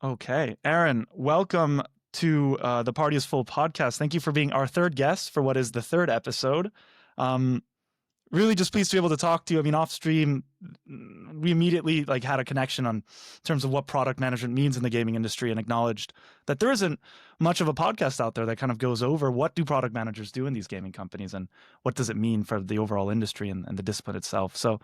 Okay. Aaron, welcome to the Party is Full podcast. Thank you for being our third guest for what is the third episode. Um, Really just pleased to be able to talk to you. I mean, off stream, we immediately had a connection on terms of what product management means in the gaming industry and acknowledged that there isn't much of a podcast out there that kind of goes over what do product managers do in these gaming companies and what does it mean for the overall industry and the discipline itself. So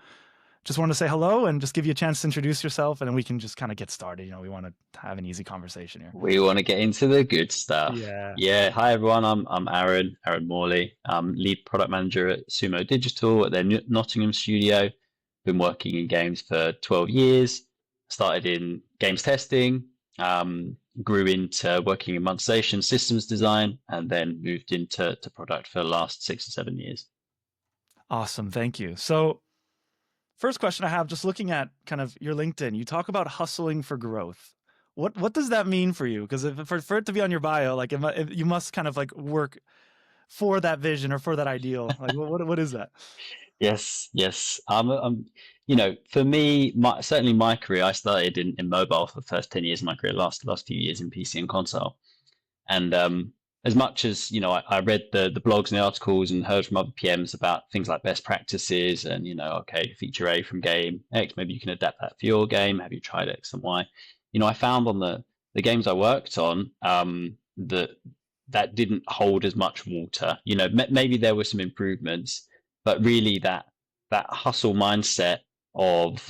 just wanted to say hello and just give you a chance to introduce yourself, and then we can just kind of get started. We want to have an easy conversation here. We want to get into the good stuff. Yeah. Yeah, hi everyone. I'm Aaron Morley. I'm lead product manager at Sumo Digital at their Nottingham studio. Been working in games for 12 years. Started in games testing, grew into working in monetisation, systems design, and then moved into product for the last 6 or 7 years. Awesome. Thank you. So first question I have, just looking at kind of your LinkedIn, you talk about hustling for growth. What does that mean for you? Because for it to be on your bio, you must kind of work for that vision or for that ideal. Like what is that? Yes. For me, certainly my career, I started in mobile for the first 10 years of my career, last few years in PC and console. And as much as, I read the blogs and the articles and heard from other PMs about things like best practices and, okay, feature A from game X, maybe you can adapt that for your game. Have you tried X and Y? I found on the games I worked on that didn't hold as much water. Maybe there were some improvements, but really that hustle mindset of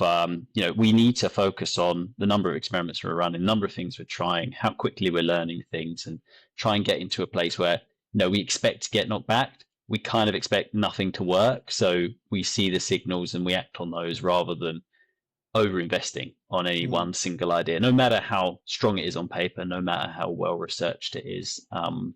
we need to focus on the number of experiments we're running, the number of things we're trying, how quickly we're learning things, and try and get into a place where we expect to get knocked back. We kind of expect nothing to work, so we see the signals and we act on those rather than over investing on any one single idea, no matter how strong it is on paper, no matter how well researched it is. And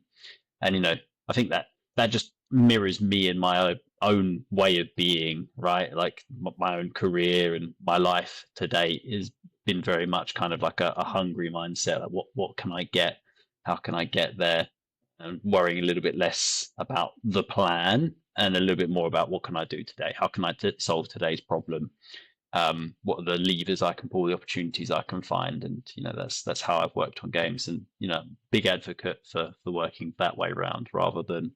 I think that just mirrors me and my own way of being, right? Like my own career and my life to date has been very much kind of like a hungry mindset. Like what can I get? How can I get there? And worrying a little bit less about the plan and a little bit more about what can I do today? How can I solve today's problem? What are the levers I can pull, the opportunities I can find, and that's how I've worked on games. And big advocate for working that way around rather than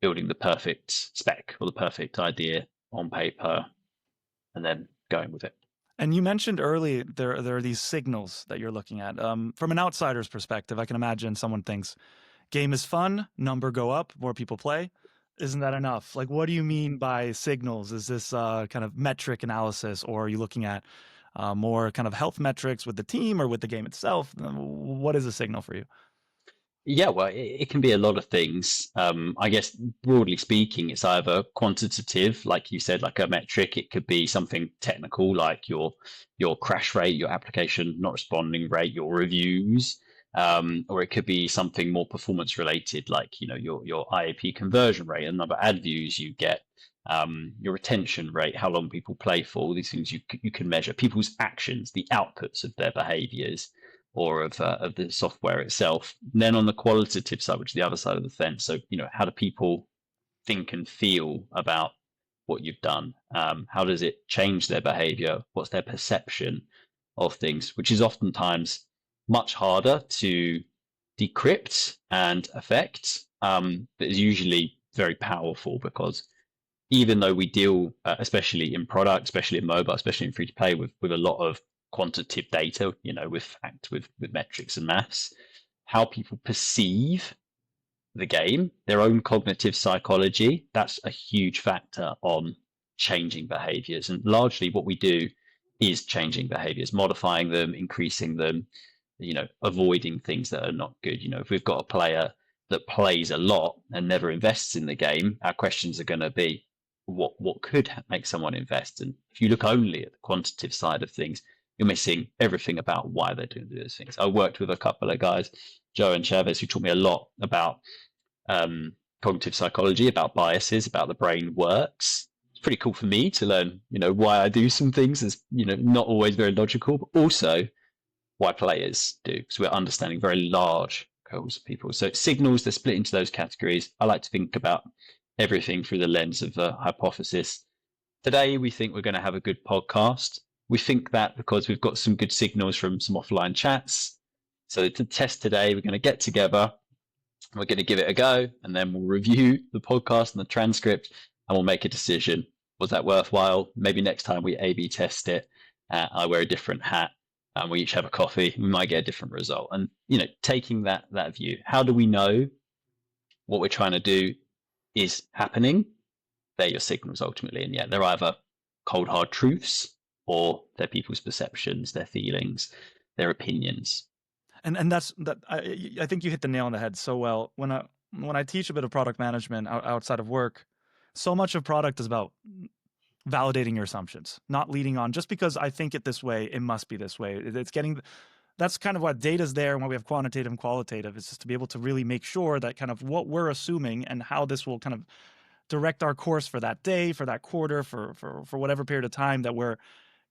building the perfect spec or the perfect idea on paper and then going with it. And you mentioned early there are these signals that you're looking at. From an outsider's perspective, I can imagine someone thinks game is fun, number go up, more people play. Isn't that enough? Like, what do you mean by signals? Is this kind of metric analysis, or are you looking at more kind of health metrics with the team or with the game itself? What is a signal for you? Yeah, well, it can be a lot of things. I guess broadly speaking, it's either quantitative, like you said, like a metric. It could be something technical, like your crash rate, your application not responding rate, your reviews, or it could be something more performance related, like your IAP conversion rate, the number of ad views you get, your retention rate, how long people play for. All these things you can measure. People's actions, the outputs of their behaviors or of the software itself. And then on the qualitative side, which is the other side of the fence, so how do people think and feel about what you've done? How does it change their behavior? What's their perception of things? Which is oftentimes much harder to decrypt and affect, but is usually very powerful because even though we deal, especially in product, especially in mobile, especially in free to play, with a lot of quantitative data, with metrics and maths, how people perceive the game, their own cognitive psychology, that's a huge factor on changing behaviors. And largely what we do is changing behaviors, modifying them, increasing them, avoiding things that are not good. If we've got a player that plays a lot and never invests in the game, our questions are going to be, what could make someone invest? And if you look only at the quantitative side of things, you're missing everything about why they're doing those things. I worked with a couple of guys, Joe and Chavez, who taught me a lot about cognitive psychology, about biases, about the brain works. It's pretty cool for me to learn, why I do some things as, not always very logical, but also why players do, because we're understanding very large cohorts of people. So signals, they're split into those categories. I like to think about everything through the lens of a hypothesis. Today, we think we're going to have a good podcast. We think that because we've got some good signals from some offline chats. So to test today, we're going to get together, we're going to give it a go, and then we'll review the podcast and the transcript, and we'll make a decision. Was that worthwhile? Maybe next time we A/B test it, I wear a different hat, and we each have a coffee. We might get a different result. And taking that view, how do we know what we're trying to do is happening? They're your signals ultimately, and they're either cold hard truths or they're people's perceptions, their feelings, their opinions. And that's that. I think you hit the nail on the head so well. When I teach a bit of product management outside of work, so much of product is about validating your assumptions, not leading on just because I think it this way, it must be this way. It's getting. That's kind of why data's there and why we have quantitative and qualitative. It's just to be able to really make sure that kind of what we're assuming and how this will kind of direct our course for that day, for that quarter, for whatever period of time that we're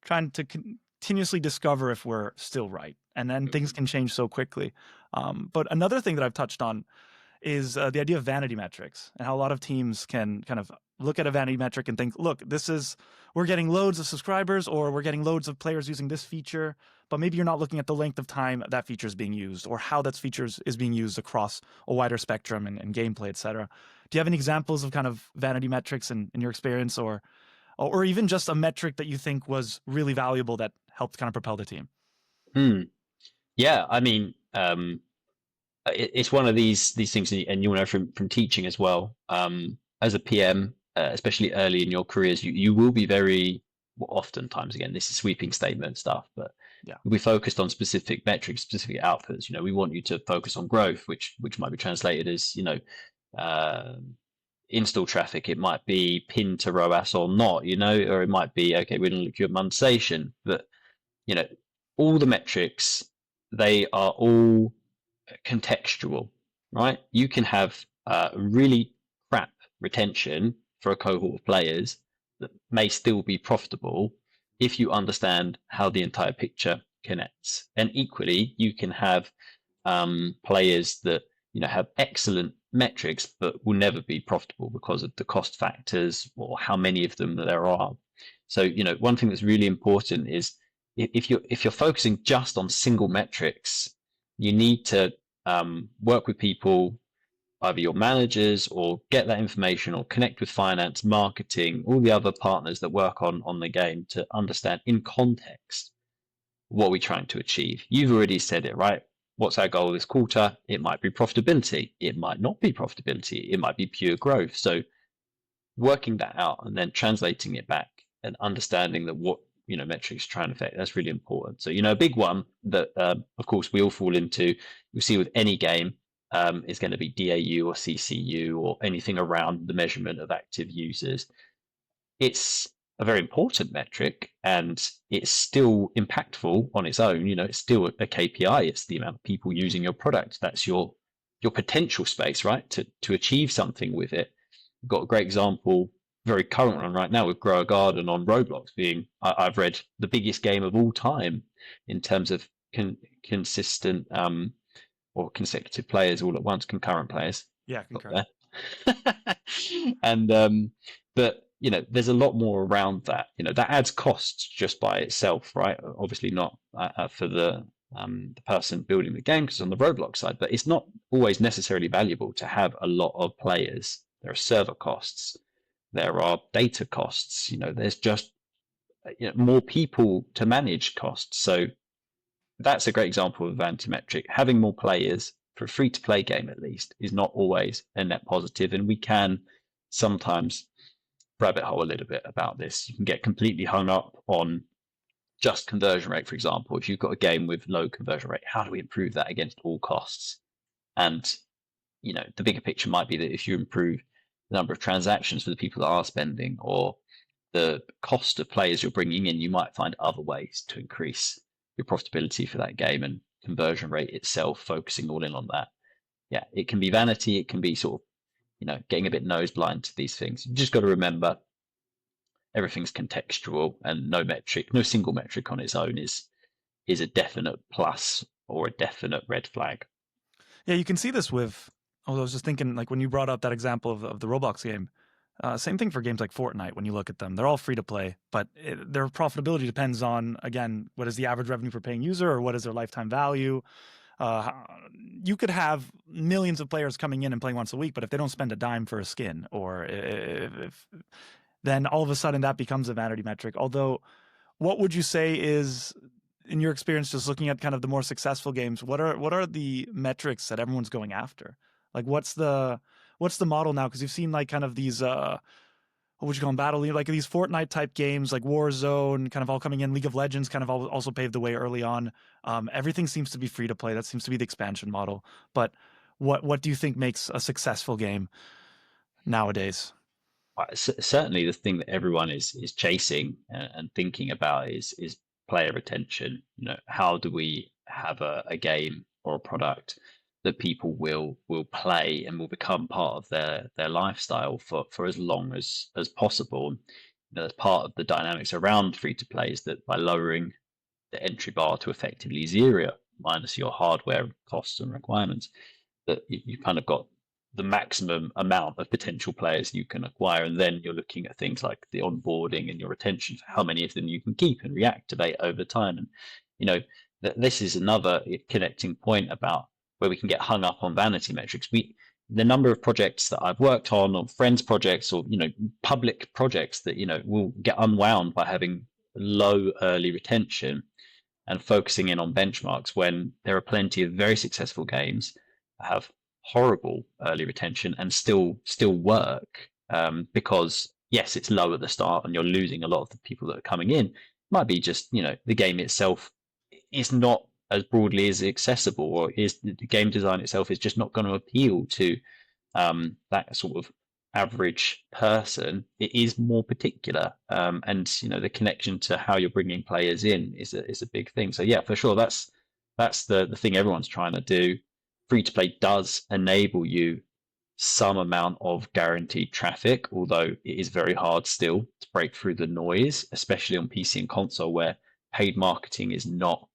trying to continuously discover if we're still right. And then things can change so quickly. But another thing that I've touched on is the idea of vanity metrics and how a lot of teams can kind of look at a vanity metric and think, look, we're getting loads of subscribers or we're getting loads of players using this feature, but maybe you're not looking at the length of time that feature is being used or how that feature is being used across a wider spectrum and gameplay, et cetera. Do you have any examples of kind of vanity metrics in your experience or even just a metric that you think was really valuable that helped kind of propel the team? Yeah, I mean, it's one of these things, and you'll know from teaching as well. As a PM, especially early in your careers, you will be very oftentimes, again, this is sweeping statement stuff, but yeah, we focused on specific metrics, specific outputs. We want you to focus on growth, which might be translated as install traffic. It might be pin to ROAS or not, or it might be okay, we're going to look at monetization, but all the metrics, they are all contextual, right? You can have really crap retention for a cohort of players that may still be profitable if you understand how the entire picture connects. And equally, you can have players that have excellent metrics but will never be profitable because of the cost factors or how many of them there are. So one thing that's really important is if you're focusing just on single metrics, you need to work with people, either your managers, or get that information, or connect with finance, marketing, all the other partners that work on the game to understand in context what we're trying to achieve. You've already said it, right? What's our goal this quarter? It might be profitability. It might not be profitability. It might be pure growth. So working that out and then translating it back and understanding that what metrics try and affect, that's really important. So a big one that of course we all fall into, you see with any game, is going to be DAU or CCU or anything around the measurement of active users. It's a very important metric and it's still impactful on its own. It's still a KPI. It's the amount of people using your product. That's your potential space, right, to achieve something with it. We've got a great example, very current one right now, with Grow a Garden on Roblox being, I've read, the biggest game of all time in terms of consistent or consecutive players all at once, concurrent players. Yeah, concurrent. And but there's a lot more around that. That adds costs just by itself, right? Obviously not for the person building the game, because on the Roblox side, but it's not always necessarily valuable to have a lot of players. There are server costs, there are data costs. There's just more people to manage costs. So that's a great example of a vanity metric. Having more players for a free-to-play game, at least, is not always a net positive, and we can sometimes rabbit hole a little bit about this. You can get completely hung up on just conversion rate, for example. If you've got a game with low conversion rate, how do we improve that against all costs? And the bigger picture might be that if you improve the number of transactions for the people that are spending, or the cost of players you're bringing in, you might find other ways to increase your profitability for that game and conversion rate itself, focusing all in on that. Yeah, it can be vanity. It can be sort of, getting a bit nose blind to these things. You just got to remember everything's contextual, and no single metric on its own is a definite plus or a definite red flag. Yeah, you can see this with, I was just thinking, like when you brought up that example of the Roblox game, Same thing for games like Fortnite. When you look at them, they're all free to play, but their profitability depends on, again, what is the average revenue per paying user, or what is their lifetime value. Uh, you could have millions of players coming in and playing once a week, but if they don't spend a dime for a skin, or if then all of a sudden that becomes a vanity metric. Although, what would you say is, in your experience, just looking at kind of the more successful games, what are the metrics that everyone's going after? Like, what's the model now? Because you've seen like kind of these what would you call them, battle, like these Fortnite type games like Warzone kind of all coming in. League of Legends kind of also paved the way early on. Everything seems to be free to play. That seems to be the expansion model. But what do you think makes a successful game nowadays? Certainly, the thing that everyone is chasing and thinking about is player retention. How do we have a game or a product that people will play and will become part of their lifestyle for as long as possible? As part of the dynamics around free to play is that by lowering the entry bar to effectively zero, minus your hardware costs and requirements, that you kind of got the maximum amount of potential players you can acquire. And then you're looking at things like the onboarding and your retention, for how many of them you can keep and reactivate over time. And, this is another connecting point about where we can get hung up on vanity metrics. The number of projects that I've worked on, or friends projects, or, public projects that, will get unwound by having low early retention and focusing in on benchmarks, when there are plenty of very successful games that have horrible early retention and still work, because yes, it's low at the start and you're losing a lot of the people that are coming in. It might be just the game itself is not as broadly as accessible, or is the game design itself is just not going to appeal to that sort of average person. It is more particular, and the connection to how you're bringing players in is a big thing. So yeah, for sure, that's the thing everyone's trying to do. Free to play does enable you some amount of guaranteed traffic, although it is very hard still to break through the noise, especially on PC and console, where paid marketing is not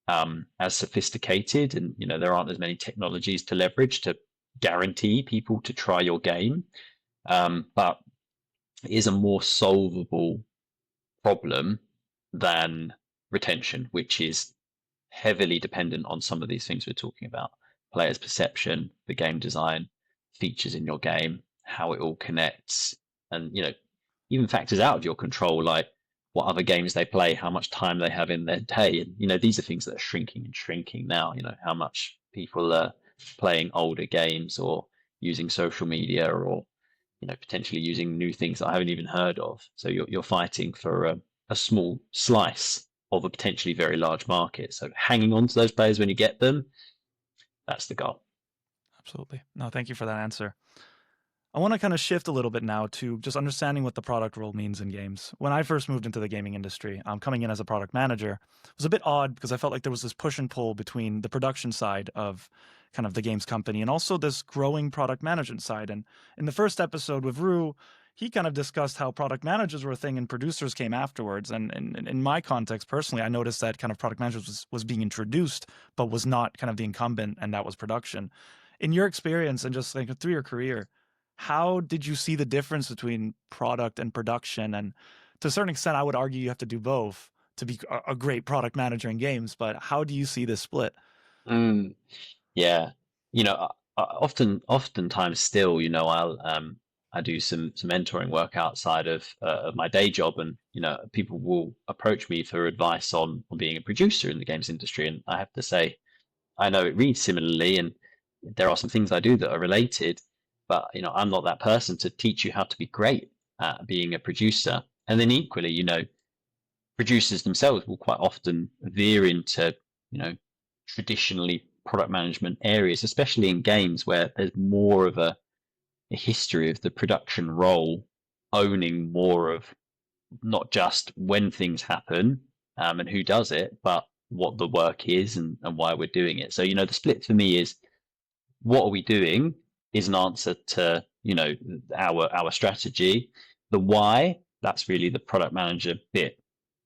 as sophisticated, and there aren't as many technologies to leverage to guarantee people to try your game. But it is a more solvable problem than retention, which is heavily dependent on some of these things we're talking about: players' perception, the game design, features in your game, how it all connects, and even factors out of your control, like what other games they play, how much time they have in their day. And these are things that are shrinking and shrinking now. How much people are playing older games, or using social media, or potentially using new things that I haven't even heard of. So you're fighting for a small slice of a potentially very large market. So hanging on to those players when you get them, that's the goal. Absolutely. No, thank you for that answer. I want to kind of shift a little bit now to just understanding what the product role means in games. When I first moved into the gaming industry, coming in as a product manager, it was a bit odd because I felt like there was this push and pull between the production side of kind of the games company and also this growing product management side. And in the first episode with Rue, he kind of discussed how product managers were a thing and producers came afterwards. And in my context, personally, I noticed that kind of product managers was being introduced, but was not kind of the incumbent, and that was production. In your experience and just like through your career, how did you see the difference between product and production? And to a certain extent, I would argue you have to do both to be a great product manager in games. But how do you see this split? Mm, yeah, oftentimes still, I do some mentoring work outside of my day job, and people will approach me for advice on being a producer in the games industry, and I have to say, I know it reads similarly, and there are some things I do that are related, but I'm not that person to teach you how to be great at being a producer. And then equally, producers themselves will quite often veer into, traditionally product management areas, especially in games where there's more of a history of the production role owning more of not just when things happen, and who does it, but what the work is, and why we're doing it. So, the split for me is, what are we doing is an answer to our strategy. The why, that's really the product manager bit.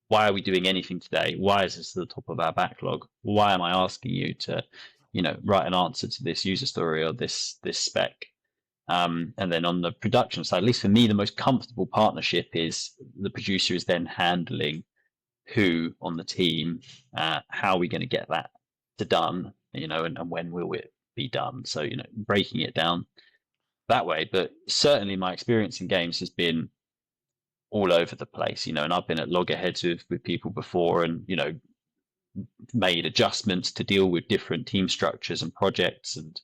Why are we doing anything today? Why is this at the top of our backlog? Why am I asking you to write an answer to this user story or this spec? And then on the production side, at least for me, the most comfortable partnership is the producer is then handling who on the team, how are we going to get that to done, and when will it be done? So, breaking it down that way. But certainly my experience in games has been all over the place, and I've been at loggerheads with people before and, made adjustments to deal with different team structures and projects. And,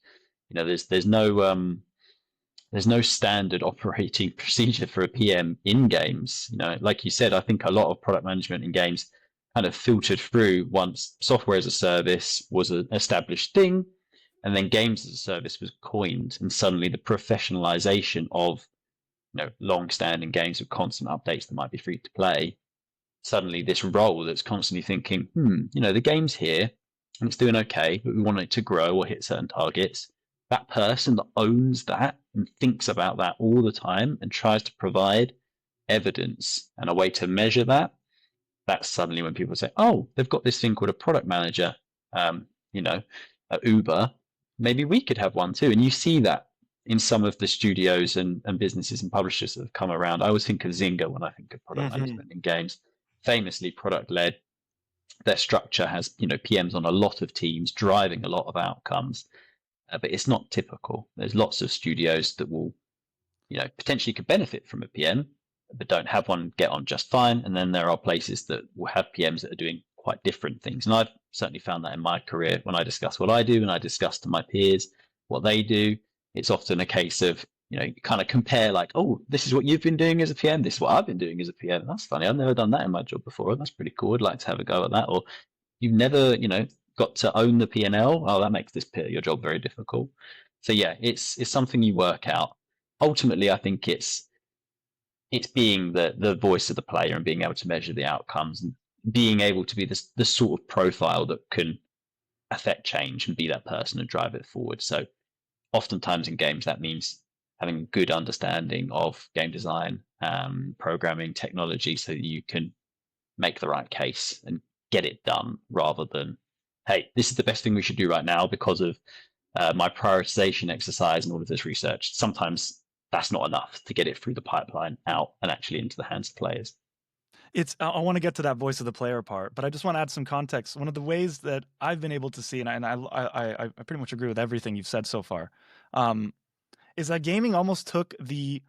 there's no standard operating procedure for a PM in games. Like you said, I think a lot of product management in games kind of filtered through once software as a service was an established thing, and then games as a service was coined, and suddenly the professionalization of long-standing games with constant updates that might be free to play. Suddenly, this role that's constantly thinking, the game's here and it's doing okay, but we want it to grow or hit certain targets. That person that owns that and thinks about that all the time and tries to provide evidence and a way to measure that, that's suddenly when people say, oh, they've got this thing called a product manager, at Uber. Maybe we could have one too. And you see that in some of the studios and businesses and publishers that have come around. I always think of Zynga when I think of product management in games. Famously product led. Their structure has PMs on a lot of teams driving a lot of outcomes, but it's not typical. There's lots of studios that will potentially could benefit from a PM, but don't have one get on just fine. And then there are places that will have PMs that are doing quite different things. And I've certainly found that in my career when I discuss what I do and I discuss to my peers what they do. It's often a case of, kind of compare like, oh, this is what you've been doing as a PM. This is what I've been doing as a PM. That's funny. I've never done that in my job before. That's pretty cool. I'd like to have a go at that. Or you've never, got to own the P&L. Oh, that makes your job very difficult. So yeah, it's something you work out. Ultimately, I think it's being the voice of the player and being able to measure the outcomes and being able to be the sort of profile that can affect change and be that person and drive it forward. So oftentimes in games, that means having good understanding of game design, programming, technology, so that you can make the right case and get it done rather than, hey, this is the best thing we should do right now because of my prioritization exercise and all of this research. Sometimes that's not enough to get it through the pipeline out and actually into the hands of players. I want to get to that voice of the player part, but I just want to add some context. One of the ways that I've been able to see, and I pretty much agree with everything you've said so far, is that gaming almost took the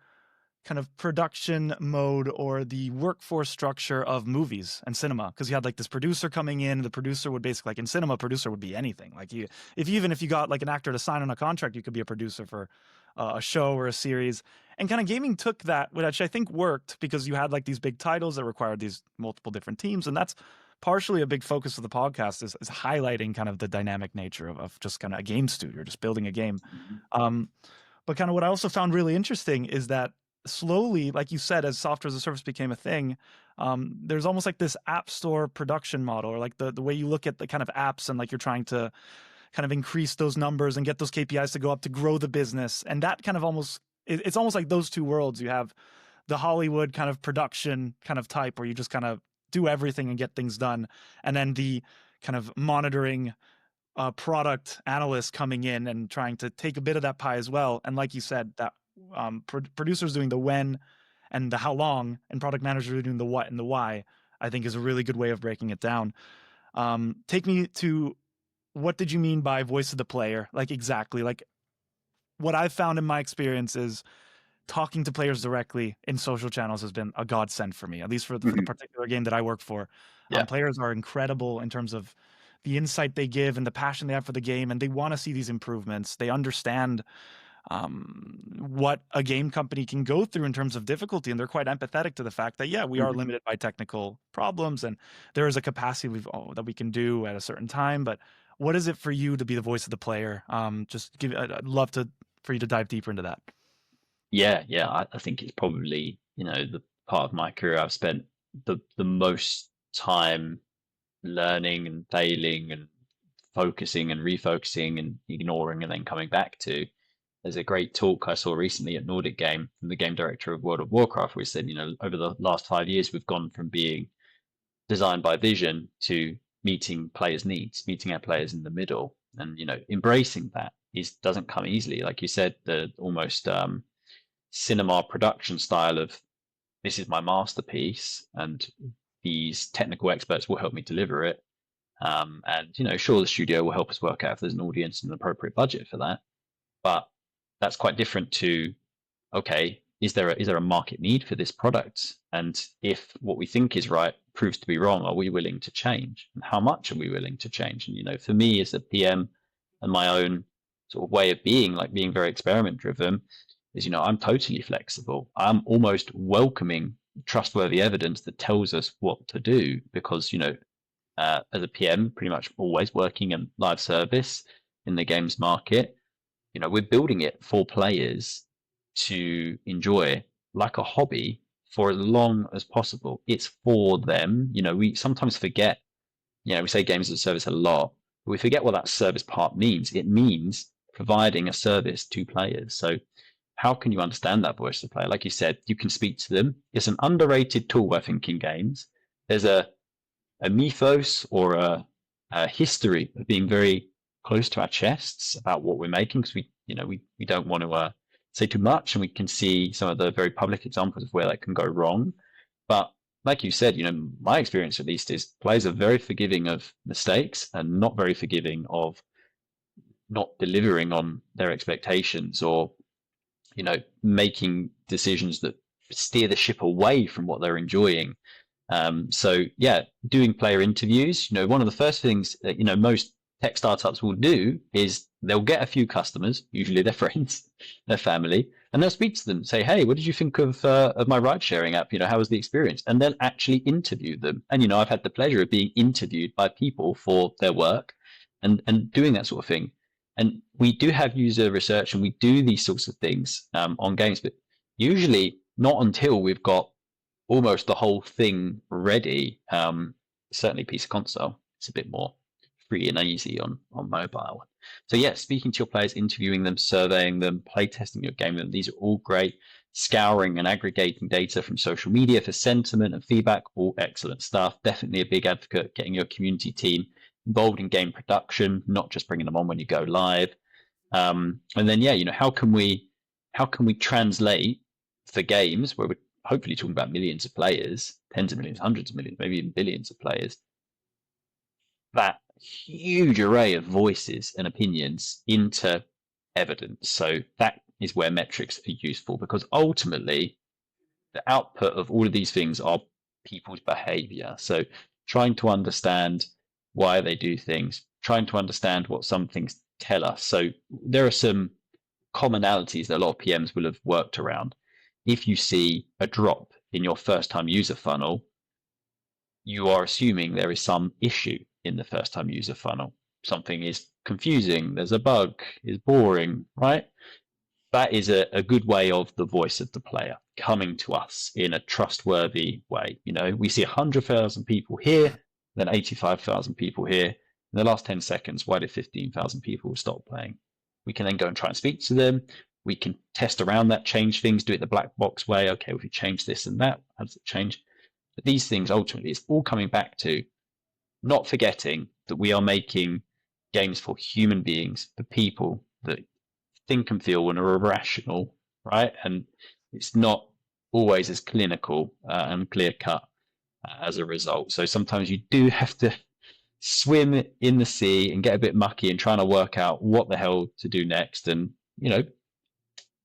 kind of production mode or the workforce structure of movies and cinema, because you had like this producer coming in. The producer would basically, like in cinema, producer would be anything. Like if you got like an actor to sign on a contract, you could be a producer for a show or a series. And kind of gaming took that, which I think worked because you had like these big titles that required these multiple different teams, and that's partially a big focus of the podcast is highlighting kind of the dynamic nature of just kind of a game studio, just building a game. But kind of what I also found really interesting is that slowly, like you said, as software as a service became a thing, there's almost like this app store production model, or like the way you look at the kind of apps and like you're trying to kind of increase those numbers and get those KPIs to go up to grow the business. And that kind of it's almost like those two worlds. You have the Hollywood kind of production kind of type where you just kind of do everything and get things done. And then the kind of monitoring product analyst coming in and trying to take a bit of that pie as well. And like you said, that producers doing the when and the how long, and product managers doing the what and the why, I think is a really good way of breaking it down. Take me to, what did you mean by voice of the player? Like exactly, like what I've found in my experience is talking to players directly in social channels has been a godsend for me, at least for the particular game that I work for. Yeah. Players are incredible in terms of the insight they give and the passion they have for the game, and they want to see these improvements. They understand what a game company can go through in terms of difficulty, and they're quite empathetic to the fact that, yeah, we are limited by technical problems and there is a capacity that we can do at a certain time. But what is it for you to be the voice of the player? I'd love for you to dive deeper into that. Yeah, I think it's probably the part of my career I've spent the most time learning and failing and focusing and refocusing and ignoring and then coming back to. There's a great talk I saw recently at Nordic Game from the game director of World of Warcraft, where he said, over the last 5 years, we've gone from being designed by vision to, meeting players' needs, meeting our players in the middle, and embracing that doesn't come easily. Like you said, the almost cinema production style of this is my masterpiece, and these technical experts will help me deliver it. And sure, the studio will help us work out if there's an audience and an appropriate budget for that. But that's quite different to, okay, is there a market need for this product? And if what we think is right proves to be wrong, are we willing to change? And how much are we willing to change? And for me as a PM and my own sort of way of being, like being very experiment driven, is I'm totally flexible. I'm almost welcoming trustworthy evidence that tells us what to do because as a PM, pretty much always working in live service in the games market, we're building it for players to enjoy like a hobby for as long as possible. It's for them. We sometimes forget, we say games as a service a lot, but we forget what that service part means. It means providing a service to players. So how can you understand that voice of the player? Like you said, you can speak to them. It's an underrated tool, I think, in games. There's a mythos or a history of being very close to our chests about what we're making because we don't want to say too much, and we can see some of the very public examples of where that can go wrong. But like you said, my experience at least is players are very forgiving of mistakes and not very forgiving of not delivering on their expectations or making decisions that steer the ship away from what they're enjoying. So yeah, doing player interviews, one of the first things that, most tech startups will do is they'll get a few customers, usually their friends, their family, and they'll speak to them, say, hey, what did you think of my ride sharing app? How was the experience? And they'll actually interview them. And, I've had the pleasure of being interviewed by people for their work and doing that sort of thing. And we do have user research and we do these sorts of things on games, but usually not until we've got almost the whole thing ready. Certainly PC console, it's a bit more free and easy on mobile. So yeah, speaking to your players, interviewing them, surveying them, play testing your game, these are all great. Scouring and aggregating data from social media for sentiment and feedback, all excellent stuff. Definitely a big advocate getting your community team involved in game production, not just bringing them on when you go live. And then yeah, how can we translate for games where we're hopefully talking about millions of players, tens of millions, hundreds of millions, maybe even billions of players, that huge array of voices and opinions into evidence. So that is where metrics are useful because ultimately the output of all of these things are people's behavior. So trying to understand why they do things, trying to understand what some things tell us. So there are some commonalities that a lot of PMs will have worked around. If you see a drop in your first time user funnel, you are assuming there is some issue in the first time user funnel. Something is confusing, there's a bug, is boring, right? That is a good way of the voice of the player coming to us in a trustworthy way. We see 100,000 people here, then 85,000 people here. In the last 10 seconds, why did 15,000 people stop playing? We can then go and try and speak to them. We can test around that, change things, do it the black box way. Okay, if we change this and that, how does it change? But these things, ultimately, it's all coming back to not forgetting that we are making games for human beings, for people that think and feel and are irrational, right? And it's not always as clinical and clear cut as a result. So sometimes you do have to swim in the sea and get a bit mucky and trying to work out what the hell to do next and,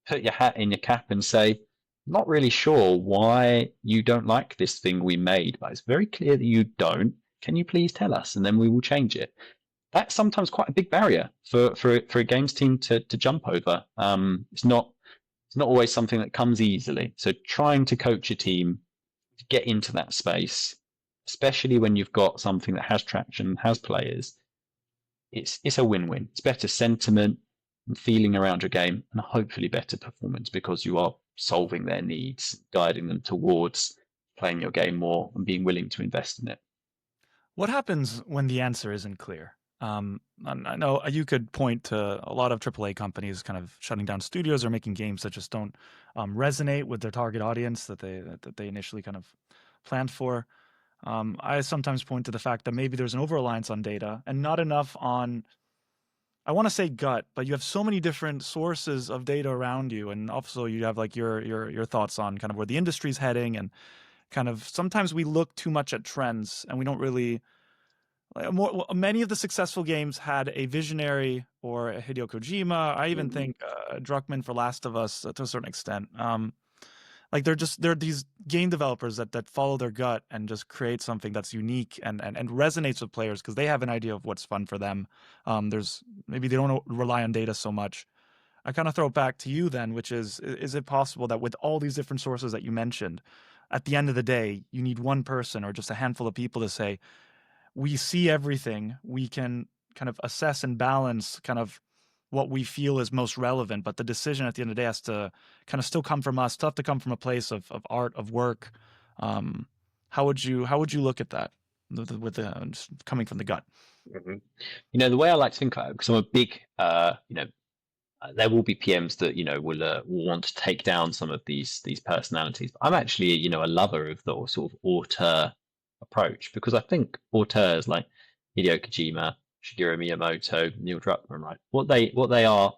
put your hat in your cap and say, not really sure why you don't like this thing we made, but it's very clear that you don't. Can you please tell us? And then we will change it. That's sometimes quite a big barrier for a games team to jump over. It's not always something that comes easily. So trying to coach a team to get into that space, especially when you've got something that has traction, has players, it's a win-win. It's better sentiment and feeling around your game and hopefully better performance because you are solving their needs, guiding them towards playing your game more and being willing to invest in it. What happens when the answer isn't clear? I know you could point to a lot of AAA companies kind of shutting down studios or making games that just don't resonate with their target audience that they initially kind of planned for. I sometimes point to the fact that maybe there's an over-reliance on data and not enough on, I want to say gut, but you have so many different sources of data around you, and also you have like your thoughts on kind of where the industry's heading, and kind of sometimes we look too much at trends and we don't really. Many of the successful games had a visionary or a Hideo Kojima. I even think Druckmann for Last of Us to a certain extent. Like they're these game developers that follow their gut and just create something that's unique and resonates with players because they have an idea of what's fun for them. There's maybe they don't rely on data so much. I kind of throw it back to you then, which is it possible that with all these different sources that you mentioned, at the end of the day, you need one person or just a handful of people to say, we see everything, we can kind of assess and balance kind of what we feel is most relevant, but the decision at the end of the day has to kind of still come from us, still have to come from a place of art, of work. How would you look at that with just coming from the gut? Mhm. The way I like to think about it, because I'm a big, there will be PMs that will want to take down some of these personalities. But I'm actually a lover of the sort of auteur approach, because I think auteurs like Hideo Kojima, Shigeru Miyamoto, Neil Druckmann, right? What they are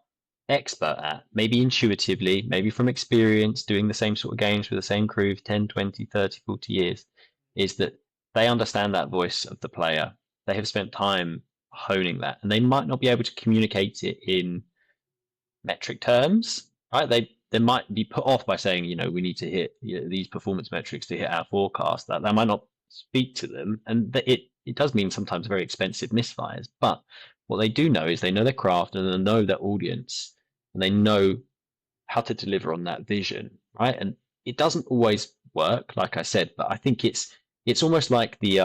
expert at, maybe intuitively, maybe from experience doing the same sort of games with the same crew for 10, 20, 30, 40 years, is that they understand that voice of the player. They have spent time honing that, and they might not be able to communicate it in metric terms, right? They might be put off by saying, we need to hit these performance metrics to hit our forecast. That might not speak to them, and it does mean sometimes very expensive misfires. But what they do know is they know their craft and they know their audience, and they know how to deliver on that vision, right? And it doesn't always work, like I said, but I think it's almost like the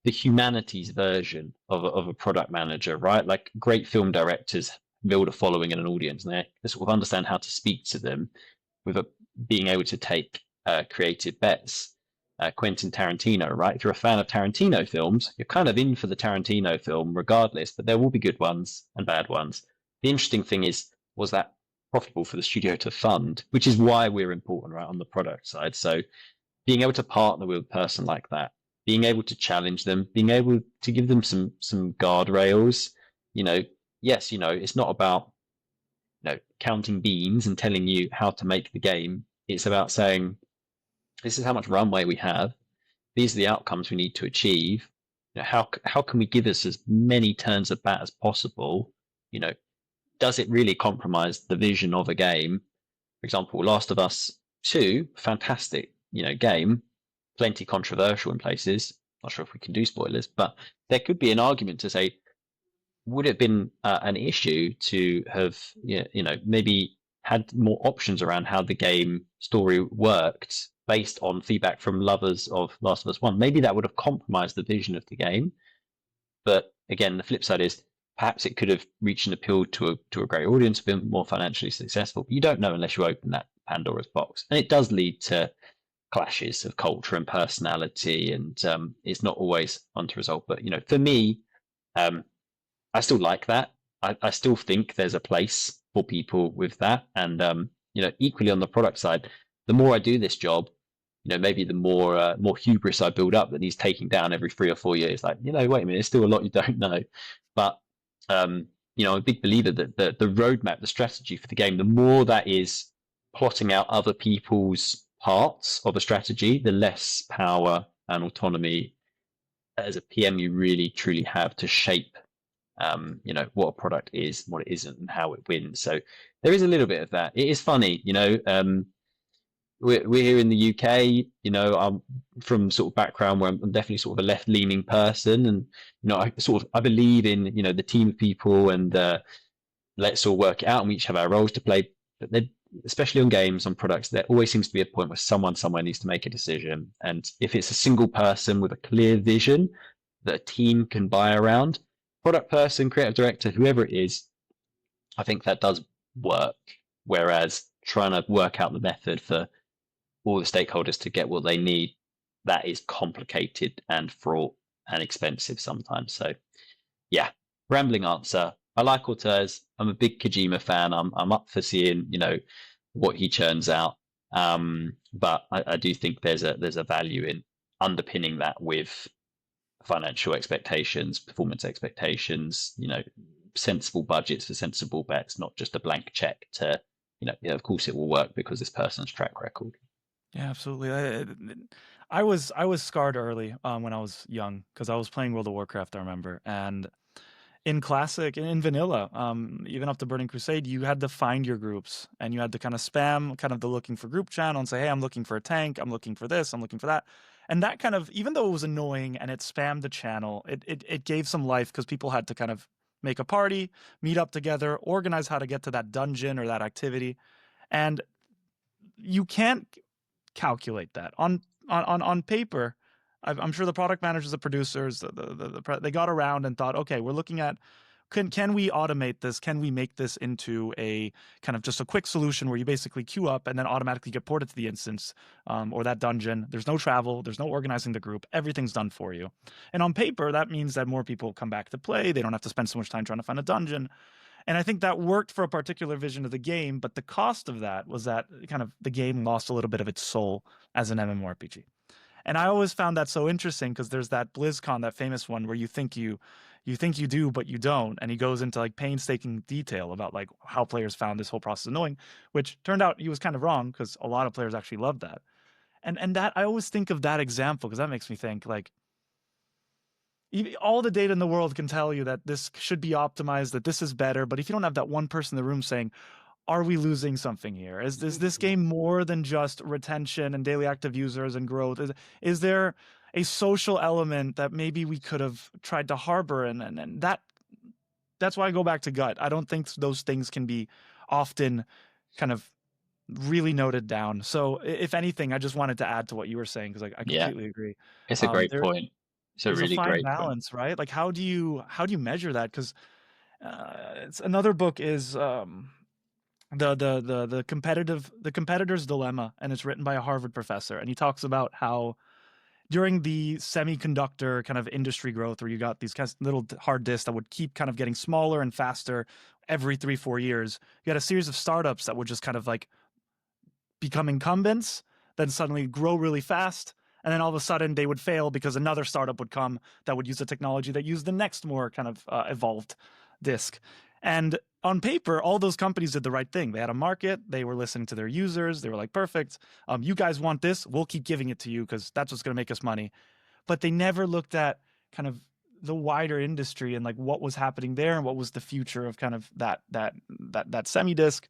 humanities version of a product manager, right? Like great film directors build a following and an audience, and they sort of understand how to speak to them with being able to take creative bets. Quentin Tarantino, right? If you're a fan of Tarantino films, you're kind of in for the Tarantino film regardless, but there will be good ones and bad ones. The interesting thing is, was that profitable for the studio to fund, which is why we're important, right, on the product side. So being able to partner with a person like that, being able to challenge them, being able to give them some guardrails, yes, it's not about counting beans and telling you how to make the game. It's about saying, this is how much runway we have. These are the outcomes we need to achieve. How can we give us as many turns of bat as possible? Does it really compromise the vision of a game? For example, Last of Us 2, fantastic, game, plenty controversial in places. Not sure if we can do spoilers, but there could be an argument to say, would it have been an issue to have, maybe had more options around how the game story worked based on feedback from lovers of Last of Us 1? Maybe that would have compromised the vision of the game. But again, the flip side is perhaps it could have reached an appeal to a great audience, been more financially successful. But you don't know unless you open that Pandora's box. And it does lead to clashes of culture and personality, and it's not always fun to resolve. But for me, I still like that. I still think there's a place for people with that, and equally on the product side, the more I do this job, maybe the more hubris I build up that he's taking down every 3 or 4 years. Like, wait a minute, there's still a lot you don't know. But I'm a big believer that the roadmap, the strategy for the game, the more that is plotting out other people's parts of a strategy, the less power and autonomy as a PM you really truly have to shape what a product is, what it isn't, and how it wins. So there is a little bit of that. It is funny, we're here in the UK. I'm from sort of background where I'm definitely sort of a left-leaning person, and I believe in the team of people, and let's all work it out, and we each have our roles to play. But especially on games, on products, there always seems to be a point where someone somewhere needs to make a decision, and if it's a single person with a clear vision that a team can buy around, product person, creative director, whoever it is, I think that does work. Whereas trying to work out the method for all the stakeholders to get what they need, that is complicated and fraught and expensive sometimes. So yeah, rambling answer. I like auteurs. I'm a big Kojima fan. I'm up for seeing, what he churns out. But I do think there's a value in underpinning that with financial expectations, performance expectations, sensible budgets for sensible bets, not just a blank check to, yeah, of course it will work because this person's track record. Yeah, absolutely. I was scarred early when I was young because I was playing World of Warcraft. I remember, and in classic, in vanilla, even up to Burning Crusade, you had to find your groups and you had to kind of spam kind of the looking for group channel and say, hey, I'm looking for a tank, I'm looking for this, I'm looking for that. And that kind of, even though it was annoying and it spammed the channel, it gave some life because people had to kind of make a party, meet up together, organize how to get to that dungeon or that activity. And you can't calculate that on paper. I'm sure the product managers, the producers, they got around and thought, okay, we're looking at can we automate this? Can we make this into a kind of just a quick solution where you basically queue up and then automatically get ported to the instance or that dungeon? There's no travel, there's no organizing the group, everything's done for you. And on paper, that means that more people come back to play. They don't have to spend so much time trying to find a dungeon. And I think that worked for a particular vision of the game, but the cost of that was that kind of the game lost a little bit of its soul as an MMORPG. And I always found that so interesting because there's that BlizzCon, that famous one where you think you do, but you don't. And he goes into like painstaking detail about like how players found this whole process annoying, which turned out he was kind of wrong because a lot of players actually loved that. And that I always think of that example because that makes me think like all the data in the world can tell you that this should be optimized, that this is better. But if you don't have that one person in the room saying, are we losing something here? Is this game more than just retention and daily active users and growth? Is there a social element that maybe we could have tried to harbor? And that's why I go back to gut. I don't think those things can be often kind of really noted down. So if anything, I just wanted to add to what you were saying because I Yeah, completely agree. it's a great There, point. It's a there's a really fine great point. balance, right? Like how do you measure that? Because it's another book is the competitor's dilemma, and it's written by a Harvard professor, and he talks about how during the semiconductor kind of industry growth where you got these kind of little hard disks that would keep kind of getting smaller and faster every 3-4 years, you had a series of startups that would just kind of like become incumbents, then suddenly grow really fast, and then all of a sudden they would fail because another startup would come that would use a technology that used the next more kind of evolved disk. And on paper, all those companies did the right thing. They had a market, they were listening to their users, they were like, perfect, you guys want this, we'll keep giving it to you because that's what's going to make us money. But they never looked at kind of the wider industry and like what was happening there and what was the future of kind of that semi disk.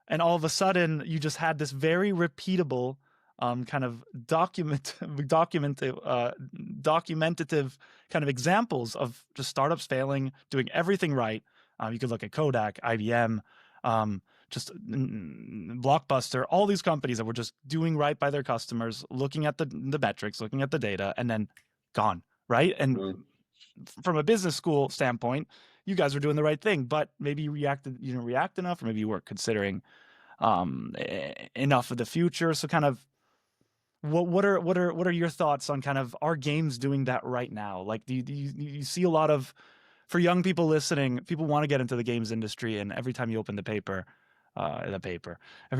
And all of a sudden you just had this very repeatable kind of documentative kind of examples of just startups failing, doing everything right. You could look at Kodak, IBM, just Blockbuster, all these companies that were just doing right by their customers, looking at the metrics, looking at the data, and then gone, right? And Mm. from a business school standpoint, you guys were doing the right thing, but maybe you didn't react enough, or maybe you weren't considering enough of the future. So kind of what are your thoughts on kind of our games doing that right now? Like do you see a lot of, for young people listening, people want to get into the games industry, and every time you open every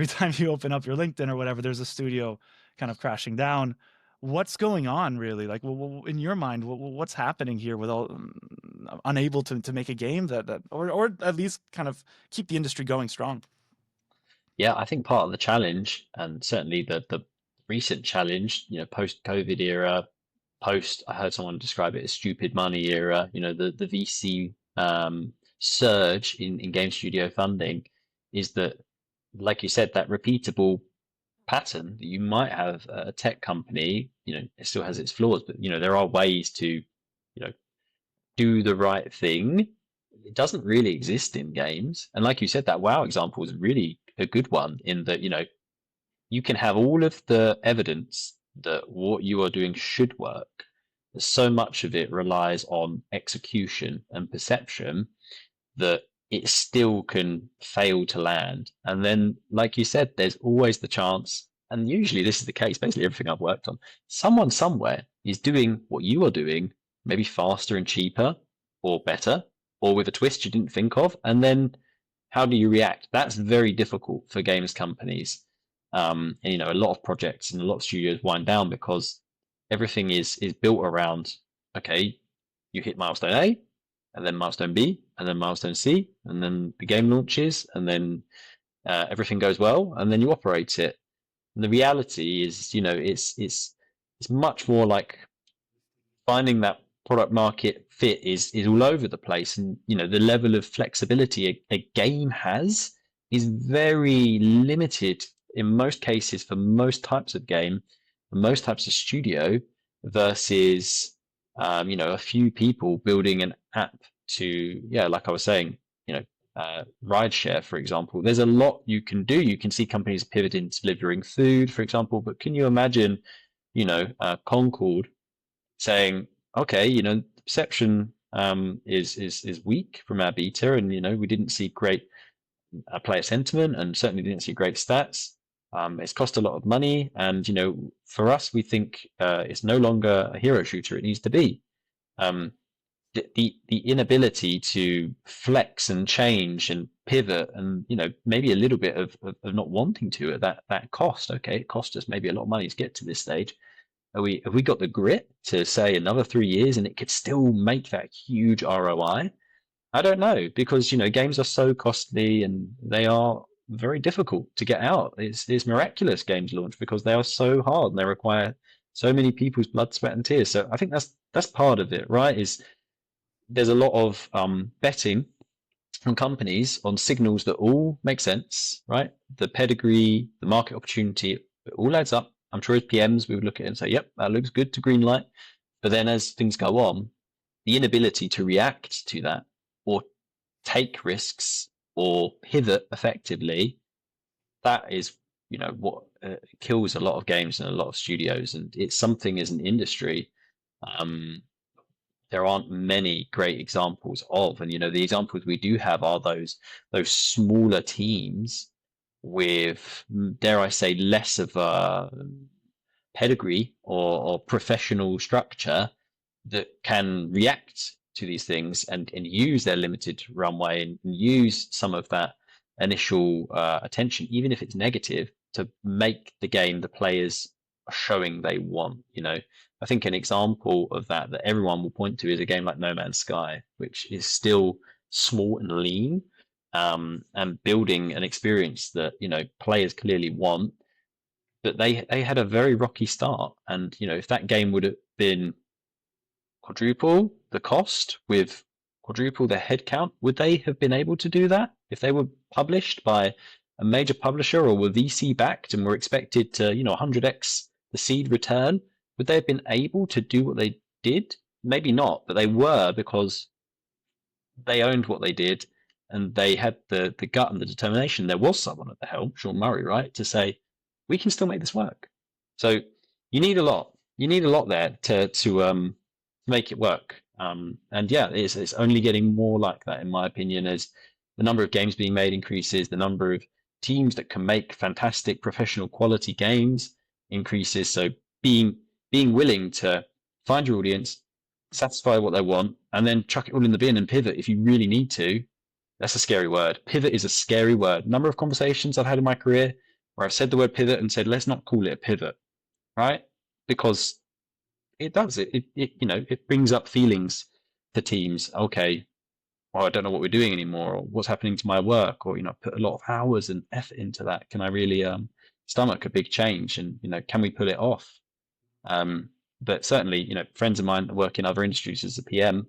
time you open up your LinkedIn or whatever, there's a studio kind of crashing down. What's going on really? Like, in your mind, what's happening here with all unable to make a game or at least kind of keep the industry going strong? Yeah, I think part of the challenge, and certainly the recent challenge, post COVID era, post I heard someone describe it as stupid money era, the VC surge in game studio funding, is that, like you said, that repeatable pattern that you might have a tech company, it still has its flaws, but there are ways to, do the right thing. It doesn't really exist in games. And like you said, that WoW example is really a good one in that, you can have all of the evidence that what you are doing should work. So much of it relies on execution and perception that it still can fail to land. And then, like you said, there's always the chance, and usually this is the case, basically everything I've worked on, someone somewhere is doing what you are doing, maybe faster and cheaper or better, or with a twist you didn't think of. And then how do you react? That's very difficult for games companies. And, a lot of projects and a lot of studios wind down because everything is built around, okay, you hit milestone A, and then milestone B, and then milestone C, and then the game launches, and then everything goes well, and then you operate it. And the reality is, it's much more like finding that product market fit is all over the place, and the level of flexibility a game has is very limited in most cases for most types of game, most types of studio, versus a few people building an app to, yeah, like I was saying, ride share, for example. There's a lot you can do. You can see companies pivoting to delivering food, for example, but can you imagine, Concord saying, okay, the perception is weak from our beta, and we didn't see great player sentiment, and certainly didn't see great stats. It's cost a lot of money, and for us, we think it's no longer a hero shooter. It needs to be. The inability to flex and change and pivot, and maybe a little bit of not wanting to at that cost. Okay, it cost us maybe a lot of money to get to this stage. Have we got the grit to say another 3 years and it could still make that huge ROI? I don't know, because games are so costly and they are very difficult to get out. It's miraculous games launch because they are so hard and they require so many people's blood, sweat, and tears. So I think that's part of it, right? Is there's a lot of betting from companies on signals that all make sense, right? The pedigree, the market opportunity, it all adds up. I'm sure as PMs, we would look at it and say, yep, that looks good to green light. But then as things go on, the inability to react to that or take risks or pivot effectively, that is, what kills a lot of games and a lot of studios. And it's something as an industry, there aren't many great examples of. And, the examples we do have are those smaller teams with, dare I say, less of a pedigree or professional structure that can react to these things and use their limited runway and use some of that initial attention, even if it's negative, to make the game the players are showing they want. I think an example of that everyone will point to is a game like No Man's Sky, which is still small and lean, and building an experience that players clearly want. But they had a very rocky start, and if that game would have been quadruple the cost with quadruple their headcount, would they have been able to do that if they were published by a major publisher or were VC backed and were expected to 100x the seed return? Would they have been able to do what they did? Maybe not, but they were, because they owned what they did and they had the gut and the determination. There was someone at the helm, Sean Murray, right, to say, we can still make this work. So you need a lot. You need a lot there to make it work. And yeah, it's only getting more like that, in my opinion, as the number of games being made increases, the number of teams that can make fantastic professional quality games increases. So being willing to find your audience, satisfy what they want, and then chuck it all in the bin and pivot if you really need to. That's a scary word. Pivot is a scary word. Number of conversations I've had in my career where I've said the word pivot and said, let's not call it a pivot, right? Because it does. It brings up feelings for teams. Okay, well, I don't know what we're doing anymore, or what's happening to my work, or put a lot of hours and effort into that. Can I really stomach a big change, and can we pull it off? But certainly, friends of mine that work in other industries as a PM,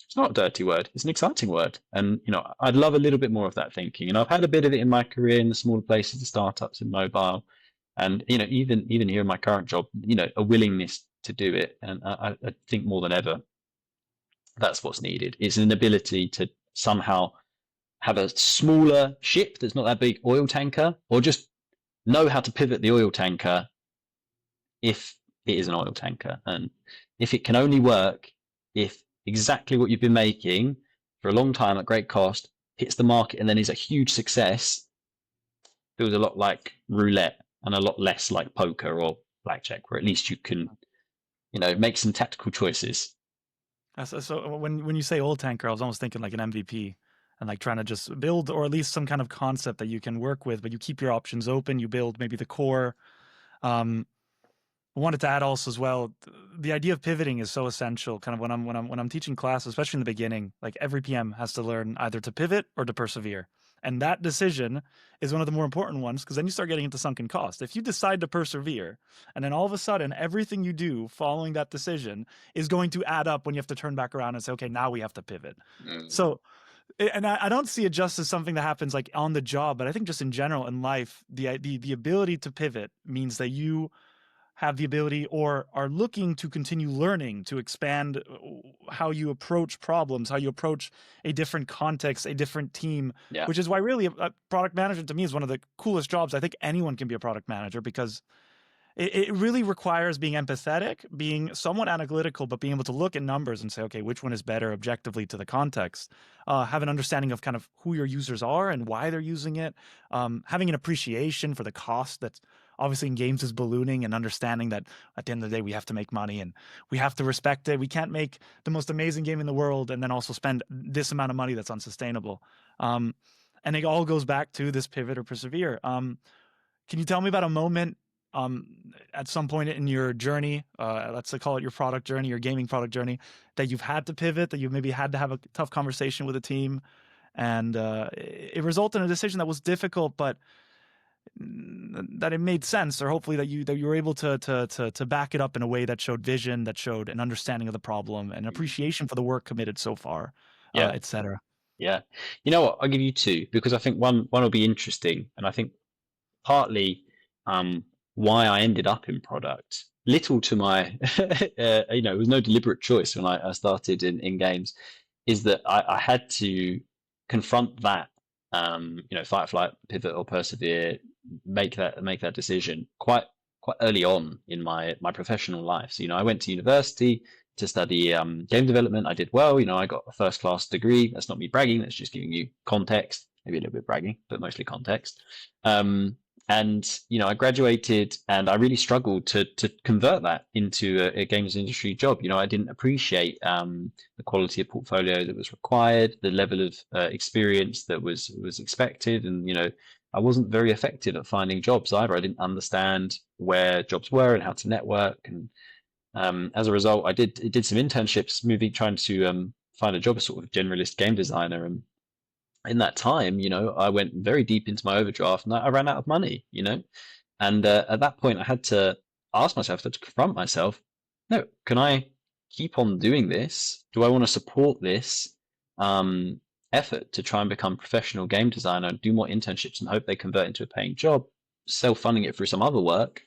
it's not a dirty word. It's an exciting word, and I'd love a little bit more of that thinking. And I've had a bit of it in my career in the smaller places, the startups in mobile, and even here in my current job, a willingness to do it. And I think more than ever, that's what's needed. It's an ability to somehow have a smaller ship that's not that big oil tanker, or just know how to pivot the oil tanker if it is an oil tanker. And if it can only work if exactly what you've been making for a long time at great cost hits the market and then is a huge success, feels a lot like roulette and a lot less like poker or blackjack, where at least you can, make some tactical choices. So when you say old tanker, I was almost thinking like an MVP and like trying to just build, or at least some kind of concept that you can work with, but you keep your options open. You build maybe the core. I wanted to add also as well, the idea of pivoting is so essential. Kind of when I'm teaching class, especially in the beginning, like every PM has to learn either to pivot or to persevere. And that decision is one of the more important ones, because then you start getting into sunken cost. If you decide to persevere, and then all of a sudden everything you do following that decision is going to add up when you have to turn back around and say, okay, now we have to pivot. Mm. So, and I don't see it just as something that happens like on the job, but I think just in general in life, the ability to pivot means that you have the ability or are looking to continue learning, to expand how you approach problems, how you approach a different context, a different team, Yeah. which is why really a product manager to me is one of the coolest jobs. I think anyone can be a product manager, because it really requires being empathetic, being somewhat analytical, but being able to look at numbers and say, okay, which one is better objectively to the context, have an understanding of kind of who your users are and why they're using it, having an appreciation for the cost that's obviously in games is ballooning, and understanding that at the end of the day, we have to make money and we have to respect it. We can't make the most amazing game in the world and then also spend this amount of money that's unsustainable. And it all goes back to this pivot or persevere. Can you tell me about a moment at some point in your journey, let's call it your product journey, your gaming product journey, that you've had to pivot, that you've maybe had to have a tough conversation with a team, and it resulted in a decision that was difficult, but that it made sense, or hopefully that you were able to back it up in a way that showed vision, that showed an understanding of the problem, and Mm. appreciation for the work committed so far, Yeah. etc. Yeah. You know what? I'll give you two because I think one will be interesting, and I think partly um, why I ended up in product. Little to my, it was no deliberate choice when I started in games, is that I had to confront that, fight, flight, pivot, or persevere, make that decision quite early on in my professional life. So I went to university to study game development. I did well. I got a first class degree. That's not me bragging. That's just giving you context. Maybe a little bit bragging, but mostly context. And I graduated, and I really struggled to convert that into a games industry job. I didn't appreciate the quality of portfolio that was required, the level of experience that was expected, and I wasn't very effective at finding jobs either. I didn't understand where jobs were and how to network, and as a result, I did some internships, trying to find a job as sort of generalist game designer. And in that time, I went very deep into my overdraft, and I ran out of money. And at that point, I had to ask myself, to confront myself, no, can I keep on doing this? Do I want to support this effort to try and become a professional game designer and do more internships and hope they convert into a paying job, self-funding it through some other work?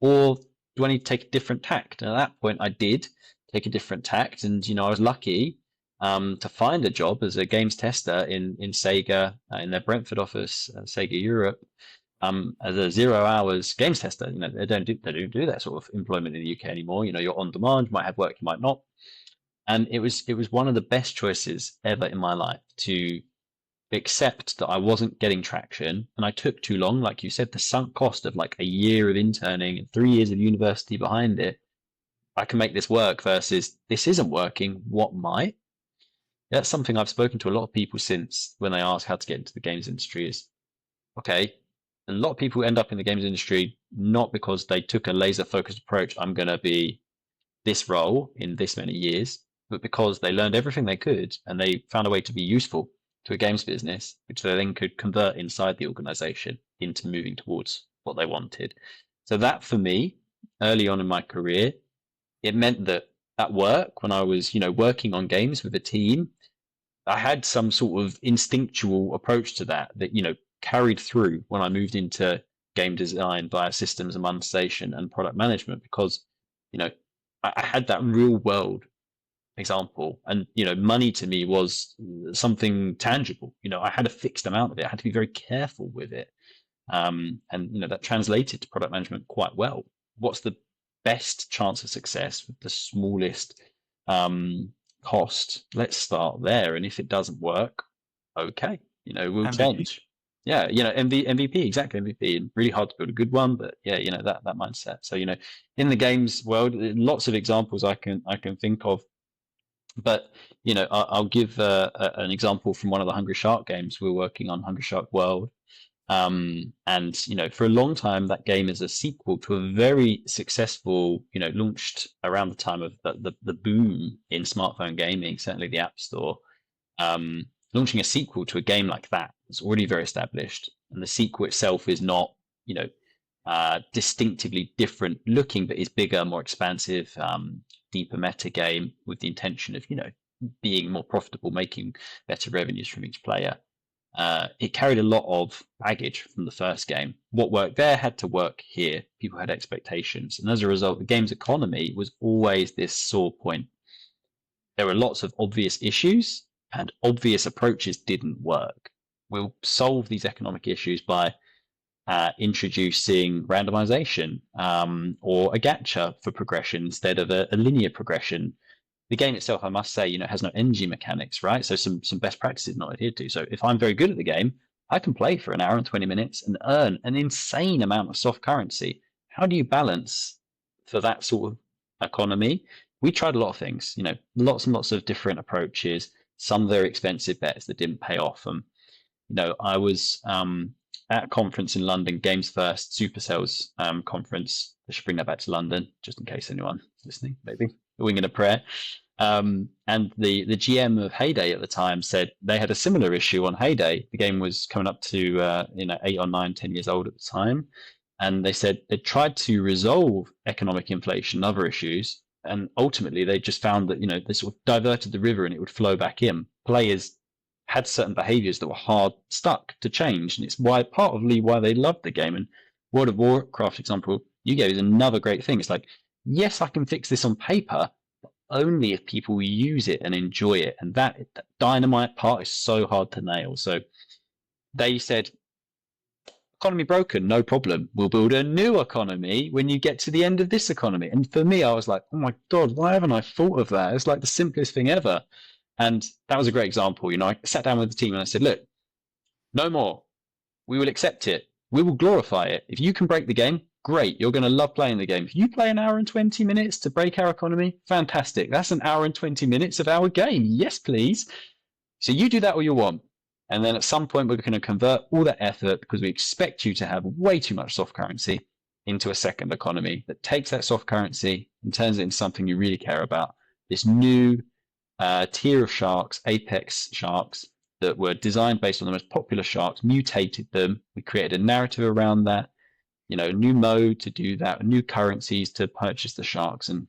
Or do I need to take a different tact? And at that point, I did take a different tact. And, I was lucky to find a job as a games tester in Sega, in their Brentford office, Sega Europe, as a 0 hours games tester. They don't do that sort of employment in the UK anymore. You're on demand, you might have work, you might not. And it was one of the best choices ever in my life to accept that I wasn't getting traction, and I took too long. Like you said, the sunk cost of like a year of interning and 3 years of university behind it. I can make this work versus this isn't working. What might? That's something I've spoken to a lot of people since when they ask how to get into the games industry is, okay, a lot of people end up in the games industry not because they took a laser focused approach. I'm going to be this role in this many years, but because they learned everything they could and they found a way to be useful to a games business, which they then could convert inside the organization into moving towards what they wanted. So that for me, early on in my career, it meant that at work, when I was, working on games with a team, I had some sort of instinctual approach to that, carried through when I moved into game design via systems and monetization and product management, because, you know, I had that real world example, and money to me was something tangible. I had a fixed amount of it. I had to be very careful with it, and that translated to product management quite well. What's the best chance of success with the smallest cost? Let's start there, and if it doesn't work, okay, we'll MVP. change. Yeah, MVP, exactly, MVP. And really hard to build a good one, but yeah, that mindset. So in the games world, lots of examples I can think of. But I'll give an example from one of the Hungry Shark games we're working on, Hungry Shark World. And for a long time, that game is a sequel to a very successful, launched around the time of the boom in smartphone gaming, certainly the App Store. Launching a sequel to a game like that is already very established, and the sequel itself is not, distinctively different looking, but is bigger, more expansive, deeper meta game with the intention of, being more profitable, making better revenues from each player. It carried a lot of baggage from the first game. What worked there had to work here. People had expectations. And as a result, the game's economy was always this sore point. There were lots of obvious issues, and obvious approaches didn't work. We'll solve these economic issues by introducing randomization or a gacha for progression instead of a linear progression. The game itself, I must say, has no energy mechanics, right? So some best practices not adhered to. So if I'm very good at the game, I can play for an hour and 20 minutes and earn an insane amount of soft currency. How do you balance for that sort of economy? We tried a lot of things, lots and lots of different approaches, some very expensive bets that didn't pay off. And, I was at a conference in London, Games First, Supercell's conference. I should bring that back to London, just in case anyone listening, maybe a wing and a prayer. And the GM of Heyday at the time said they had a similar issue on Heyday. The game was coming up to 8 or 9, 10 years old at the time, and they said they tried to resolve economic inflation and other issues, and ultimately they just found that they sort of diverted the river and it would flow back in. Players had certain behaviors that were hard stuck to change, and it's partly why they loved the game. And World of Warcraft example you gave is another great thing. It's like, yes, I can fix this on paper, but only if people use it and enjoy it. And that dynamite part is so hard to nail. So they said, economy broken, no problem. We'll build a new economy when you get to the end of this economy. And for me, I was like, oh my God, why haven't I thought of that? It's like the simplest thing ever. And that was a great example. I sat down with the team and I said, look, no more. We will accept it. We will glorify it. If you can break the game, great. You're going to love playing the game. If you play an hour and 20 minutes to break our economy, fantastic. That's an hour and 20 minutes of our game. Yes, please. So you do that all you want. And then at some point, we're going to convert all that effort, because we expect you to have way too much soft currency, into a second economy that takes that soft currency and turns it into something you really care about. This new tier of sharks, apex sharks, that were designed based on the most popular sharks, mutated them. We created a narrative around that, a new mode to do that, new currencies to purchase the sharks. And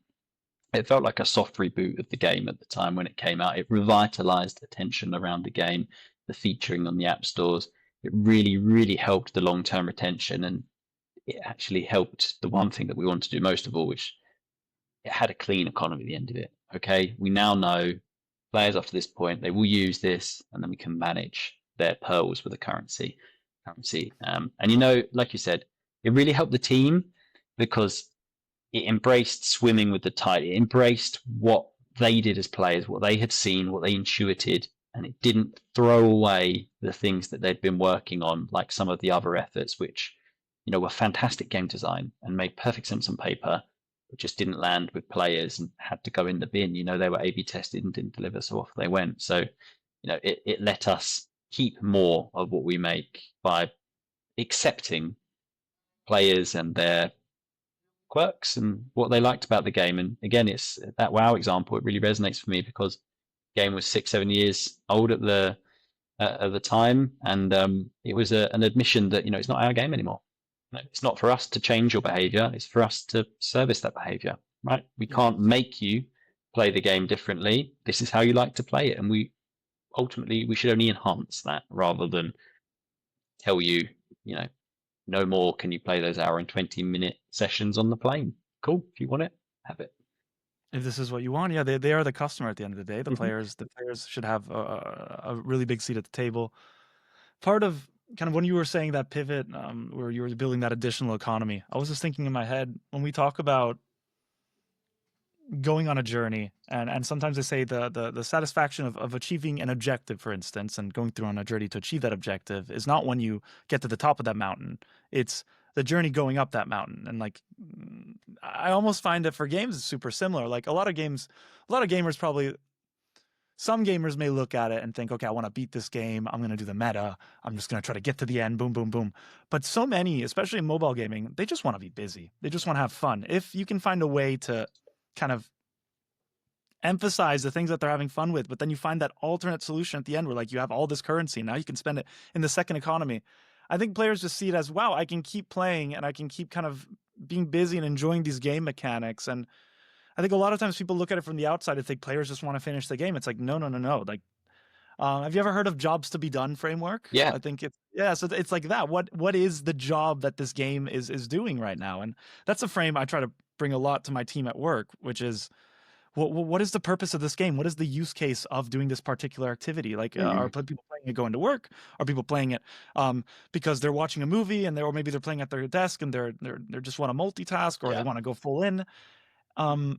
it felt like a soft reboot of the game at the time when it came out. It revitalized attention around the game, the featuring on the app stores. It really, really helped the long-term retention. And it actually helped the one thing that we wanted to do most of all, which it had a clean economy at the end of it. Okay, we now know players after this point, they will use this, and then we can manage their pearls with the currency. And like you said, it really helped the team because it embraced swimming with the tide. It embraced what they did as players, what they had seen, what they intuited, and it didn't throw away the things that they'd been working on, like some of the other efforts, which were fantastic game design and made perfect sense on paper. It just didn't land with players and had to go in the bin. They were A/B tested and didn't deliver, so off they went. So, it let us keep more of what we make by accepting players and their quirks and what they liked about the game. And again, it's that WoW example. It really resonates for me because the game was 6-7 years old at the time, and it was an admission that it's not our game anymore. It's not for us to change your behavior. It's for us to service that behavior, right? We can't make you play the game differently. This is how you like to play it. And we should only enhance that rather than tell you, no more can you play those hour and 20-minute sessions on the plane. Cool. If you want it, have it. If this is what you want, yeah, they are the customer at the end of the day. The Mm-hmm. players should have a really big seat at the table. Part of kind of when you were saying that pivot, where you were building that additional economy, I was just thinking in my head, when we talk about going on a journey, and sometimes they say the satisfaction of achieving an objective, for instance, and going through on a journey to achieve that objective is not when you get to the top of that mountain. It's the journey going up that mountain. And like, I almost find that for games it's super similar. Like a lot of gamers probably some gamers may look at it and think, okay, I want to beat this game. I'm going to do the meta. I'm just going to try to get to the end. Boom, boom, boom. But so many, especially in mobile gaming, they just want to be busy. They just want to have fun. If you can find a way to kind of emphasize the things that they're having fun with, but then you find that alternate solution at the end where like you have all this currency. Now you can spend it in the second economy. I think players just see it as, wow, I can keep playing and I can keep kind of being busy and enjoying these game mechanics. And I think a lot of times people look at it from the outside and think players just want to finish the game. It's like, no. Like, have you ever heard of jobs to be done framework? Yeah. I think so it's like that. What is the job that this game is doing right now? And that's a frame I try to bring a lot to my team at work, which is, what is the purpose of this game? What is the use case of doing this particular activity? Like, are people playing it going to work? Are people playing it because they're watching a movie or maybe they're playing at their desk and they're just want to multitask or they want to go full in? What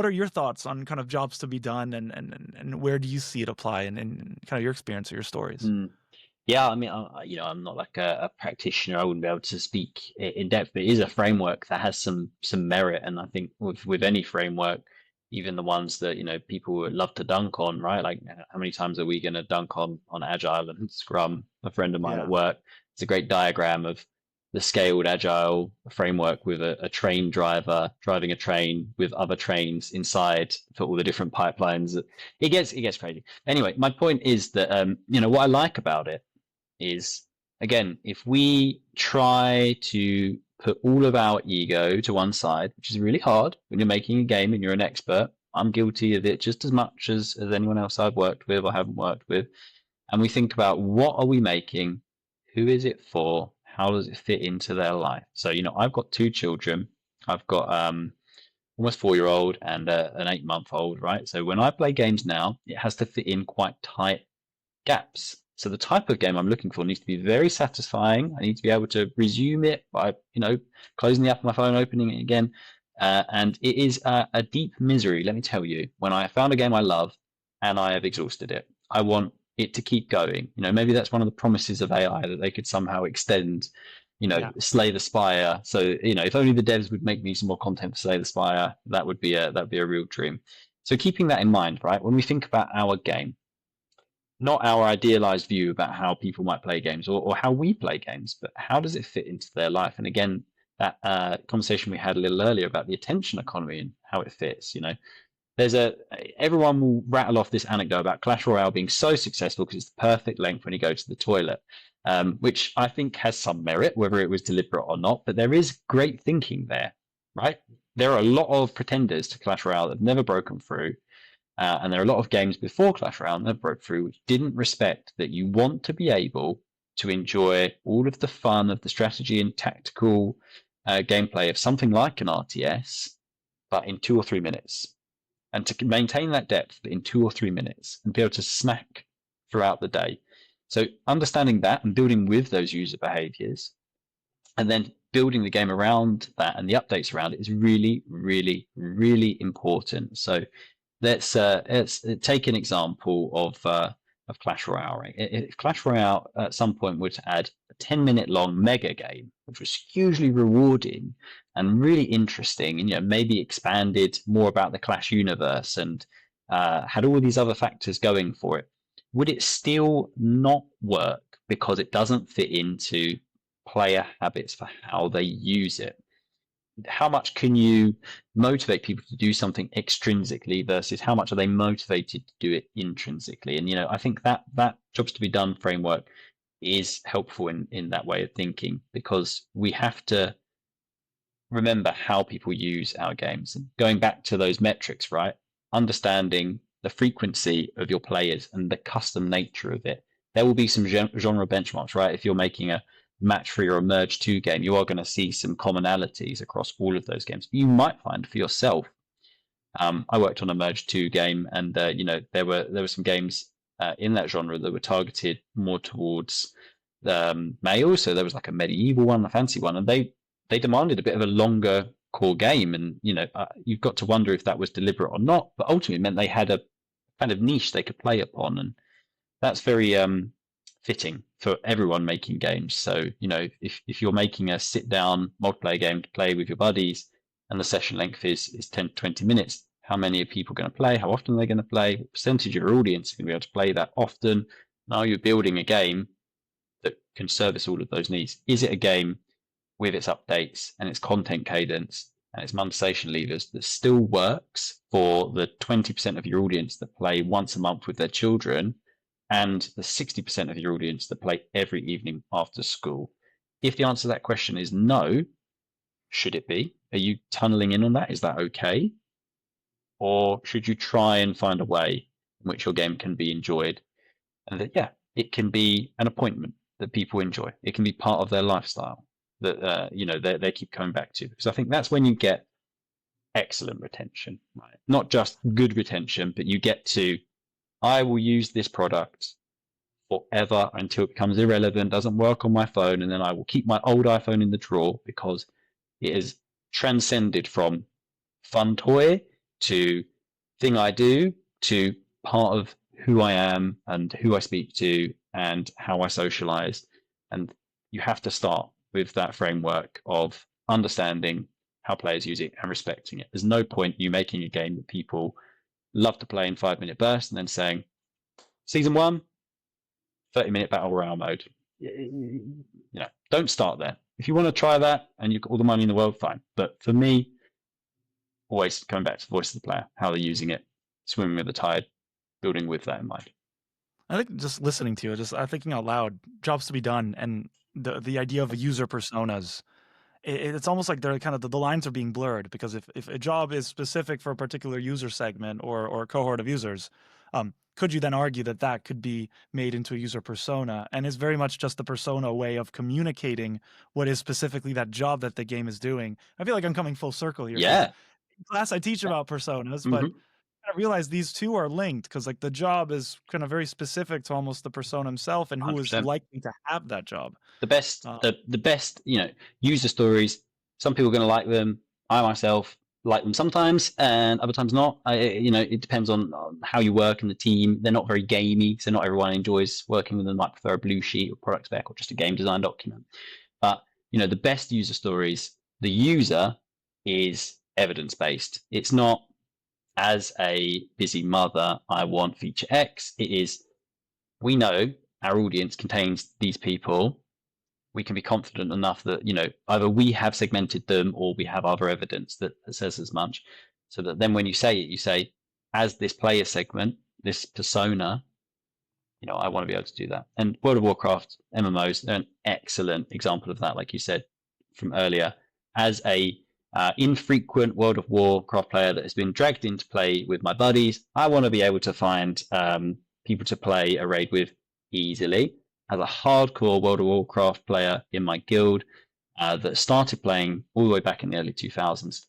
are your thoughts on kind of jobs to be done and where do you see it apply in kind of your experience or your stories? Yeah, I mean, I'm not like a practitioner. I wouldn't be able to speak in depth, but it is a framework that has some merit. And I think with any framework, even the ones that people would love to dunk on, right? Like, how many times are we going to dunk on Agile and Scrum? A friend of mine at work, it's a great diagram of the scaled Agile framework with a train driver driving a train with other trains inside for all the different pipelines. It gets crazy. Anyway, my point is that what I like about it is, again, if we try to put all of our ego to one side, which is really hard when you're making a game and you're an expert. I'm guilty of it just as much as anyone else I've worked with or haven't worked with. And we think about, what are we making? Who is it for? How does it fit into their life? So, I've got 2 children. I've got almost 4-year-old and an 8-month-old, right? So when I play games now, it has to fit in quite tight gaps. So the type of game I'm looking for needs to be very satisfying. I need to be able to resume it by, closing the app on my phone, opening it again. And it is a deep misery, let me tell you, when I found a game I love and I have exhausted it. I want it to keep going. Maybe that's one of the promises of AI, that they could somehow extend, Slay the Spire. So, if only the devs would make me some more content for Slay the Spire, that'd be a real dream. So keeping that in mind, right, when we think about our game, not our idealized view about how people might play games or how we play games, but how does it fit into their life? And again, that conversation we had a little earlier about the attention economy and how it fits, everyone will rattle off this anecdote about Clash Royale being so successful because it's the perfect length when you go to the toilet, which I think has some merit, whether it was deliberate or not, but there is great thinking there, right? There are a lot of pretenders to Clash Royale that have never broken through. And there are a lot of games before Clash Royale that broke through which didn't respect that you want to be able to enjoy all of the fun of the strategy and tactical gameplay of something like an RTS, but in 2 or 3 minutes. And to maintain that depth in 2 or 3 minutes and be able to snack throughout the day. So understanding that and building with those user behaviors and then building the game around that and the updates around it is really, really, really important. So let's take an example of Clash Royale. Right? If Clash Royale at some point were to add a 10-minute long mega game, which was hugely rewarding and really interesting, and maybe expanded more about the Clash universe and had all these other factors going for it, would it still not work because it doesn't fit into player habits for how they use it? How much can you motivate people to do something extrinsically versus how much are they motivated to do it intrinsically? And I think that jobs to be done framework is helpful in that way of thinking, because we have to remember how people use our games. And going back to those metrics, right? Understanding the frequency of your players and the custom nature of it. There will be some genre benchmarks, right? If you're making a match 3 or a merge 2 game, you are going to see some commonalities across all of those games. But you might find for yourself, I worked on a merge 2 game, and there were some games in that genre that were targeted more towards male. So there was like a medieval one, a fancy one, and they demanded a bit of a longer core game. And you've got to wonder if that was deliberate or not. But ultimately, it meant they had a kind of niche they could play upon, and that's very fitting for everyone making games. So if you're making a sit down multiplayer game to play with your buddies and the session length is 10 to 20 minutes, how many are people going to play, how often they're going to play, what percentage of your audience are going to be able to play that often. Now you're building a game that can service all of those needs. Is it a game with its updates and its content cadence and its monetization levers that still works for the 20% of your audience that play once a month with their children and the 60% of your audience that play every evening after school? If the answer to that question is no, should it be? Are you tunneling in on that? Is that okay? Or should you try and find a way in which your game can be enjoyed? And that, yeah, it can be an appointment that people enjoy. It can be part of their lifestyle that they keep coming back to. Because I think that's when you get excellent retention, right? Not just good retention, but you get to, I will use this product forever until it becomes irrelevant, doesn't work on my phone, and then I will keep my old iPhone in the drawer because it has transcended from fun toy to thing I do to part of who I am and who I speak to and how I socialize. And you have to start with that framework of understanding how players use it and respecting it. There's no point you making a game that people love to play in 5-minute bursts and then saying, season 1, 30-minute battle royale mode. Don't start there. If you want to try that and you've got all the money in the world, fine. But for me, always coming back to the voice of the player, how they're using it, swimming with the tide, building with that in mind. I think just listening to you, just thinking out loud, jobs to be done, and the idea of user personas, it's almost like they're kind of the lines are being blurred, because if a job is specific for a particular user segment or a cohort of users, could you then argue that that could be made into a user persona, and is very much just the persona way of communicating what is specifically that job that the game is doing? I feel like I'm coming full circle here. Yeah. In class I teach about personas, but Mm-hmm. I realize these two are linked, because like the job is kind of very specific to almost the persona himself and who is 100%. likely to have that job. The best, the best, user stories. Some people are going to like them. I myself like them sometimes, and other times not. It depends on how you work in the team. They're not very gamey, so not everyone enjoys working with them. Might prefer a blue sheet or product spec or just a game design document. But the best user stories, the user is evidence based. It's not, as a busy mother, I want feature X. It is, we know our audience contains these people. We can be confident enough that, either we have segmented them or we have other evidence that says as much. So that then when you say it, you say, as this player segment, this persona, I want to be able to do that. And World of Warcraft MMOs are an excellent example of that, like you said from earlier. As a infrequent World of Warcraft player that has been dragged into play with my buddies, I want to be able to find people to play a raid with easily. As a hardcore World of Warcraft player in my guild that started playing all the way back in the early 2000s,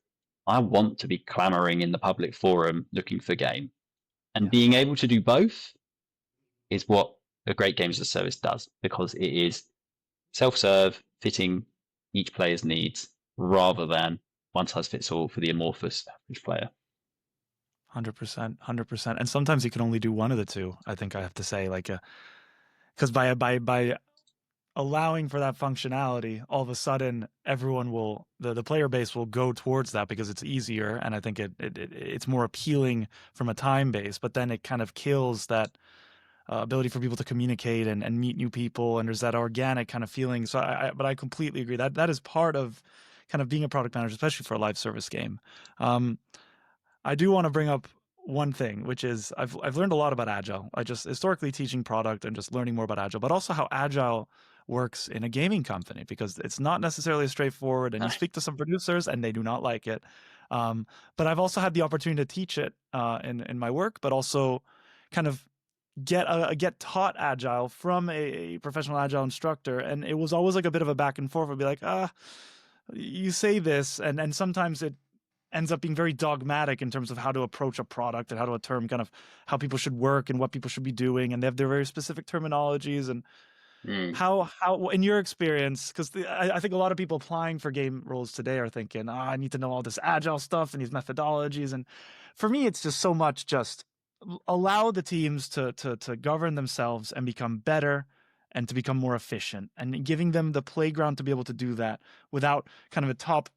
I want to be clamoring in the public forum looking for game. And being able to do both is what a great games as a service does, because it is self-serve, fitting each player's needs, rather than one size fits all for the amorphous average player. 100%, 100%. And sometimes you can only do one of the two, I think I have to say, like, because by allowing for that functionality, all of a sudden everyone will, the player base will go towards that because it's easier, and I think it's more appealing from a time base. But then it kind of kills that ability for people to communicate and meet new people, and there's that organic kind of feeling. So but I completely agree that that is part of kind of being a product manager, especially for a live service game. I do want to bring up one thing, which is I've learned a lot about Agile. I just historically teaching product and just learning more about Agile, but also how Agile works in a gaming company, because it's not necessarily straightforward, and you speak to some producers and they do not like it. But I've also had the opportunity to teach it in my work, but also kind of get taught Agile from a professional Agile instructor, and it was always like a bit of a back and forth. I'd be like, you say this, and sometimes it ends up being very dogmatic in terms of how to approach a product and how to term kind of how people should work and what people should be doing, and they have their very specific terminologies. And how in your experience, because I think a lot of people applying for game roles today are thinking, I need to know all this Agile stuff and these methodologies, and for me it's just so much just allow the teams to govern themselves and become better and to become more efficient, and giving them the playground to be able to do that without kind of a top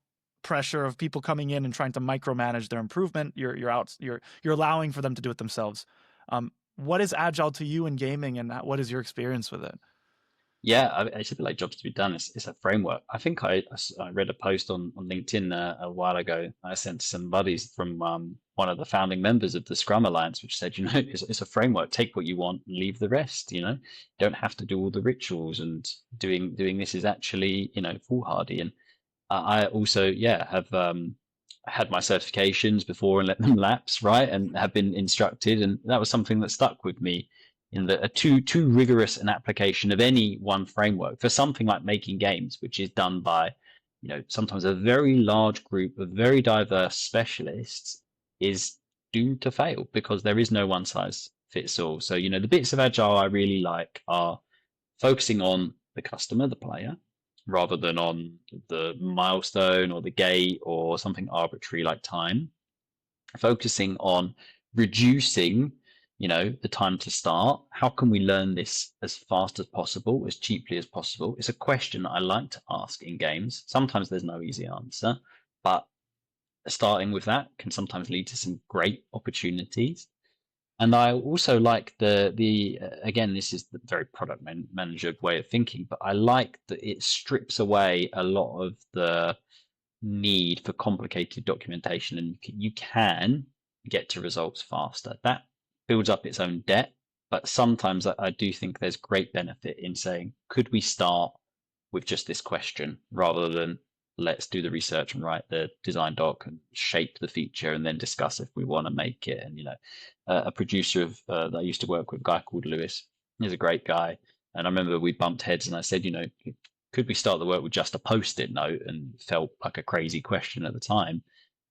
pressure of people coming in and trying to micromanage their improvement. You're allowing for them to do it themselves. What is Agile to you in gaming, and what is your experience with it? Yeah, it's a bit like jobs to be done. It's a framework. I think I read a post on LinkedIn a while ago. I sent to some buddies from one of the founding members of the Scrum Alliance, which said, it's a framework. Take what you want and leave the rest. You don't have to do all the rituals, and doing this is actually, foolhardy. And I also, yeah, have had my certifications before and let them lapse, right? And have been instructed, and that was something that stuck with me in the too rigorous an application of any one framework for something like making games, which is done by, sometimes a very large group of very diverse specialists, is doomed to fail because there is no one size fits all. So, the bits of Agile I really like are focusing on the customer, the player, rather than on the milestone or the gate or something arbitrary like time. Focusing on reducing, the time to start. How can we learn this as fast as possible, as cheaply as possible? It's a question I like to ask in games. Sometimes there's no easy answer, but starting with that can sometimes lead to some great opportunities. And I also like the again, this is the very manager way of thinking, but I like that it strips away a lot of the need for complicated documentation, and you can get to results faster. That builds up its own debt, but sometimes I do think there's great benefit in saying, could we start with just this question rather than let's do the research and write the design doc and shape the feature and then discuss if we want to make it. And a producer of that I used to work with, a guy called Lewis, he's a great guy, and I remember we bumped heads and I said, could we start the work with just a post-it note? And it felt like a crazy question at the time,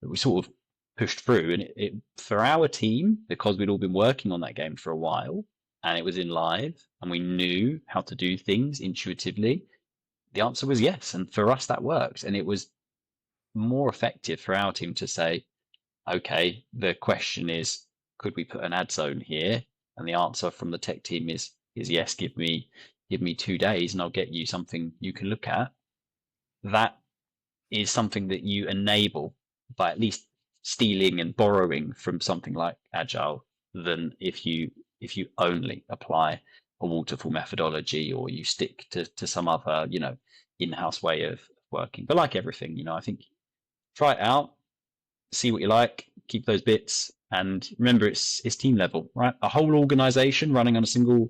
but we sort of pushed through. And it for our team, because we'd all been working on that game for a while and it was in live and we knew how to do things intuitively, the answer was yes. And for us, that worked. And it was more effective for our team to say, okay, the question is, could we put an ad zone here? And the answer from the tech team is yes, give me 2 days and I'll get you something you can look at. That is something that you enable by at least stealing and borrowing from something like Agile, than if you only apply a waterfall methodology or you stick to some other, in-house way of working. But like everything, I think try it out, see what you like, keep those bits, and remember it's team level, right? A whole organization running on a single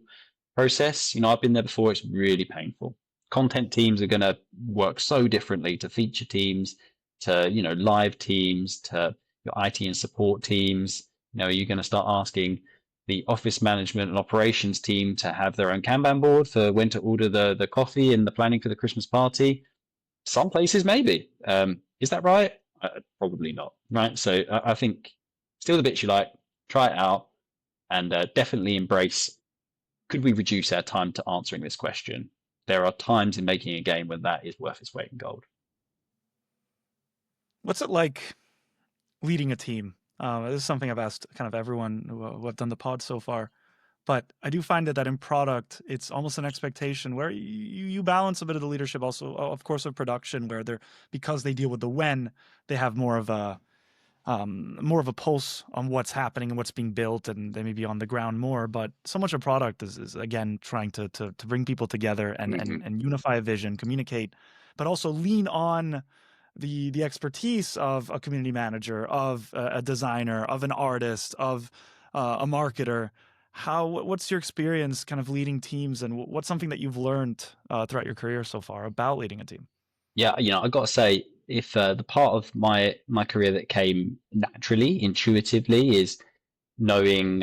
process. I've been there before. It's really painful. Content teams are going to work so differently to feature teams, to live teams, to your IT and support teams. You're going to start asking the office management and operations team to have their own Kanban board for when to order the coffee and the planning for the Christmas party. Some places maybe. Is that right? Probably not. Right. So I think steal the bits you like, try it out, and definitely embrace. Could we reduce our time to answering this question? There are times in making a game when that is worth its weight in gold. What's it like leading a team? This is something I've asked kind of everyone who have done the pod so far, but I do find that in product, it's almost an expectation where you balance a bit of the leadership also, of course, of production, where because they deal with the when, they have more of a pulse on what's happening and what's being built, and they may be on the ground more. But so much of product is again trying to bring people together and unify a vision, communicate, but also lean on the expertise of a community manager, of a designer, of an artist, of a marketer. What's your experience kind of leading teams, and what's something that you've learned throughout your career so far about leading a team? Yeah, I got to say, if the part of my career that came naturally, intuitively, is knowing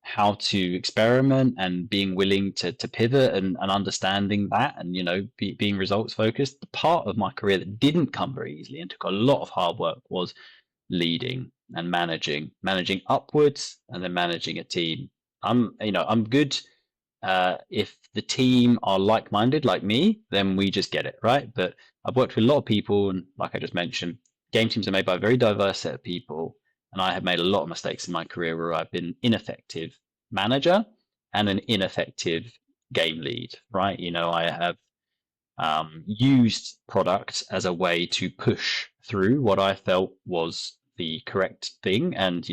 how to experiment and being willing to pivot and understanding that, and being results focused. The part of my career that didn't come very easily and took a lot of hard work was leading and managing upwards and then managing a team. I'm good. If the team are like-minded like me, then we just get it, right? But I've worked with a lot of people, and like I just mentioned, game teams are made by a very diverse set of people, and I have made a lot of mistakes in my career where I've been ineffective manager and an ineffective game lead, right? I have used product as a way to push through what I felt was the correct thing, and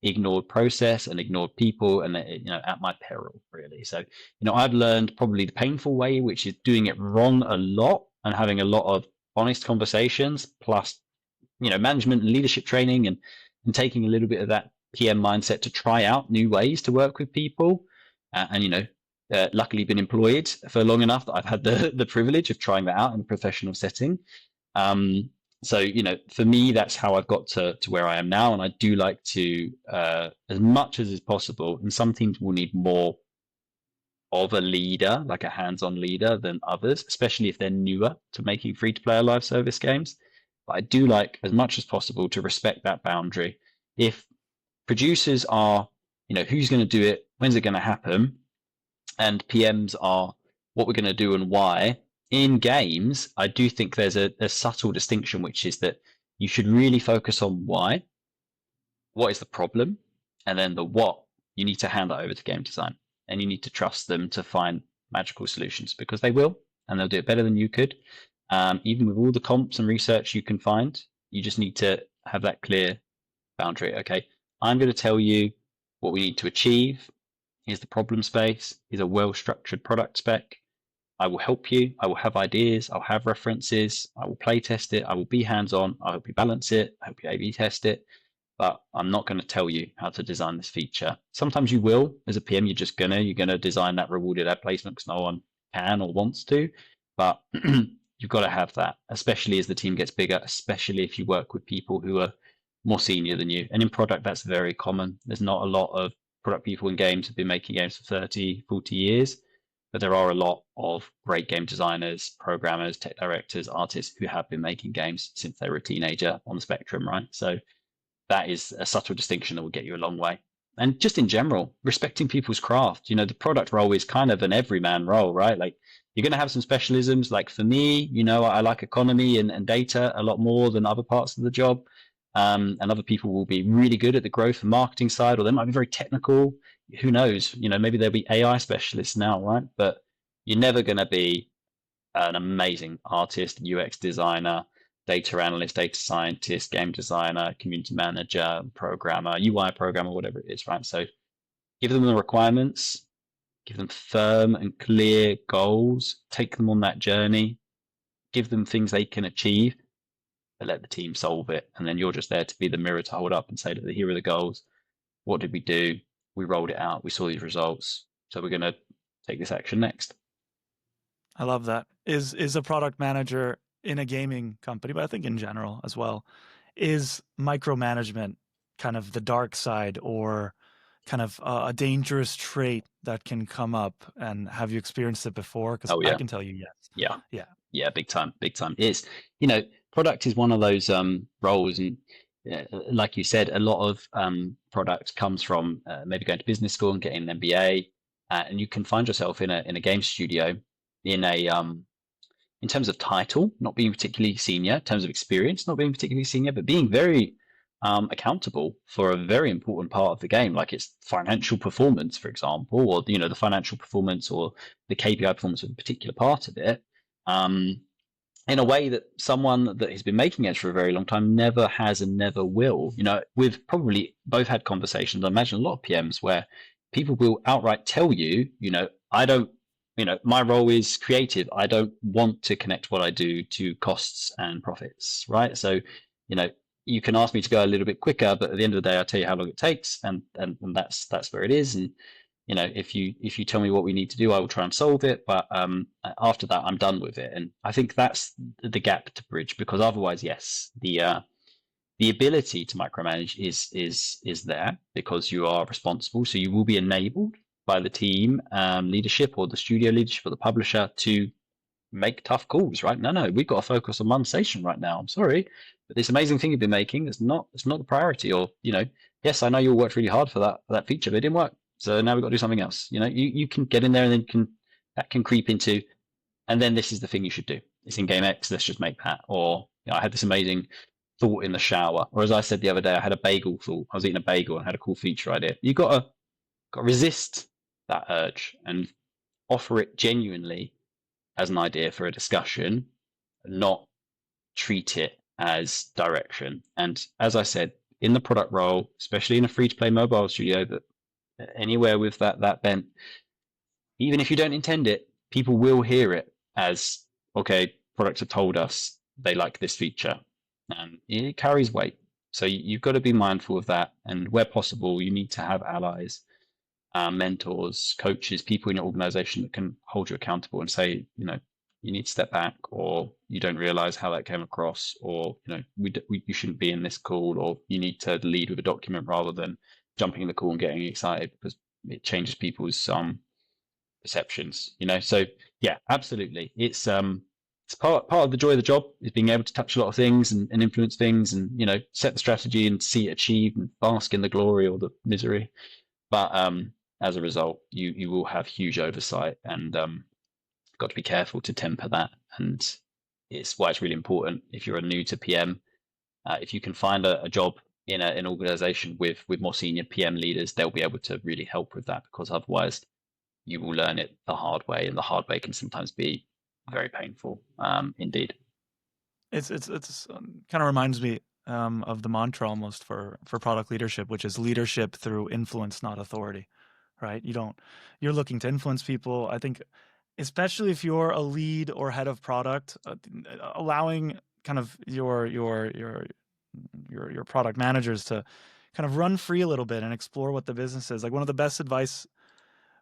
ignored process and ignored people, and at my peril, really. So I've learned probably the painful way, which is doing it wrong a lot and having a lot of honest conversations, plus management and leadership training, and taking a little bit of that PM mindset to try out new ways to work with people, and luckily been employed for long enough that I've had the privilege of trying that out in a professional setting. So for me, that's how I've got to where I am now, and I do like to, as much as is possible. And some teams will need more of a leader, like a hands-on leader, than others, especially if they're newer to making free-to-play or live service games. But I do like, as much as possible, to respect that boundary. If producers are, who's going to do it, when's it going to happen, and PMs are what we're going to do and why. In games, I do think there's a subtle distinction, which is that you should really focus on why, what is the problem, and then the what, you need to hand that over to game design, and you need to trust them to find magical solutions, because they will, and they'll do it better than you could. Even with all the comps and research you can find, you just need to have that clear boundary. Okay, I'm going to tell you what we need to achieve. Here's the problem space. Here's a well-structured product spec. I will help you. I will have ideas. I'll have references. I will play test it. I will be hands-on. I'll help you balance it. I help you A/B test it. But I'm not going to tell you how to design this feature. Sometimes you will. As a PM, you're going to design that rewarded ad placement because no one can or wants to. But you've got to have that, especially as the team gets bigger, especially if you work with people who are more senior than you. And in product, that's very common. There's not a lot of product people in games who've been making games for 30, 40 years, but there are a lot of great game designers, programmers, tech directors, artists who have been making games since they were a teenager on the spectrum, right? So that is a subtle distinction that will get you a long way. And just in general, respecting people's craft. The product role is kind of an everyman role, right? Like, you're going to have some specialisms. Like for me, I like economy and data a lot more than other parts of the job. And other people will be really good at the growth and marketing side, or they might be very technical. Who knows? Maybe they'll be AI specialists now, right? But you're never going to be an amazing artist, UX designer, data analyst, data scientist, game designer, community manager, programmer, UI programmer, whatever it is, right? So give them the requirements, give them firm and clear goals, take them on that journey, give them things they can achieve, but let the team solve it. And then you're just there to be the mirror to hold up and say, here are the goals. What did we do? We rolled it out. We saw these results. So we're going to take this action next. I love that. Is a product manager in a gaming company, but I think in general as well, is micromanagement kind of the dark side, or kind of a dangerous trait that can come up? And have you experienced it before? Because I can tell you yes. Yeah, big time. It's, product is one of those roles, and like you said, a lot of product comes from maybe going to business school and getting an MBA, and you can find yourself in a game studio in terms of title, not being particularly senior, in terms of experience, not being particularly senior, but being very accountable for a very important part of the game, like its financial performance, for example, or the financial performance or the KPI performance of a particular part of it, in a way that someone that has been making it for a very long time never has and never will. We've probably both had conversations, I imagine a lot of PMs, where people will outright tell you, I don't, my role is creative. I don't want to connect what I do to costs and profits, right? So, you can ask me to go a little bit quicker, but at the end of the day, I'll tell you how long it takes, and that's where it is. And if you tell me what we need to do, I will try and solve it. But after that, I'm done with it. And I think that's the gap to bridge, because otherwise, yes, the ability to micromanage is there because you are responsible. So you will be enabled by the team leadership, or the studio leadership, or the publisher to make tough calls, right? No, we've got to focus on monetization right now. I'm sorry, but this amazing thing you've been making it's not the priority. Or yes, I know you all worked really hard for that feature, but it didn't work. So now we've got to do something else. You can get in there, and then that can creep into, and then this is the thing you should do. It's in game X. Let's just make that. Or I had this amazing thought in the shower. Or as I said the other day, I had a bagel thought. I was eating a bagel and had a cool feature idea. You got to resist that urge and offer it genuinely, as an idea for a discussion, not treat it as direction. And as I said, in the product role, especially in a free to play mobile studio, that anywhere with that bent, even if you don't intend it, people will hear it as, okay, products have told us they like this feature, and it carries weight. So you've got to be mindful of that. And where possible, you need to have allies, mentors, coaches, people in your organization that can hold you accountable and say, you need to step back, or you don't realize how that came across, or, you shouldn't be in this call, or you need to lead with a document rather than jumping in the call and getting excited because it changes people's perceptions. So yeah, absolutely, it's part of the joy of the job is being able to touch a lot of things and influence things, and set the strategy and see it achieved and bask in the glory or the misery. But as a result, you will have huge oversight, and got to be careful to temper that. And it's why it's really important if you're a new to PM, if you can find a job in an organization with more senior PM leaders, they'll be able to really help with that, because otherwise you will learn it the hard way, and the hard way can sometimes be very painful, indeed. It's kind of reminds me of the mantra almost for product leadership, which is leadership through influence, not authority, right? You're looking to influence people. I think, especially if you're a lead or head of product, allowing kind of your product managers to kind of run free a little bit and explore what the business is. Like one of the best advice,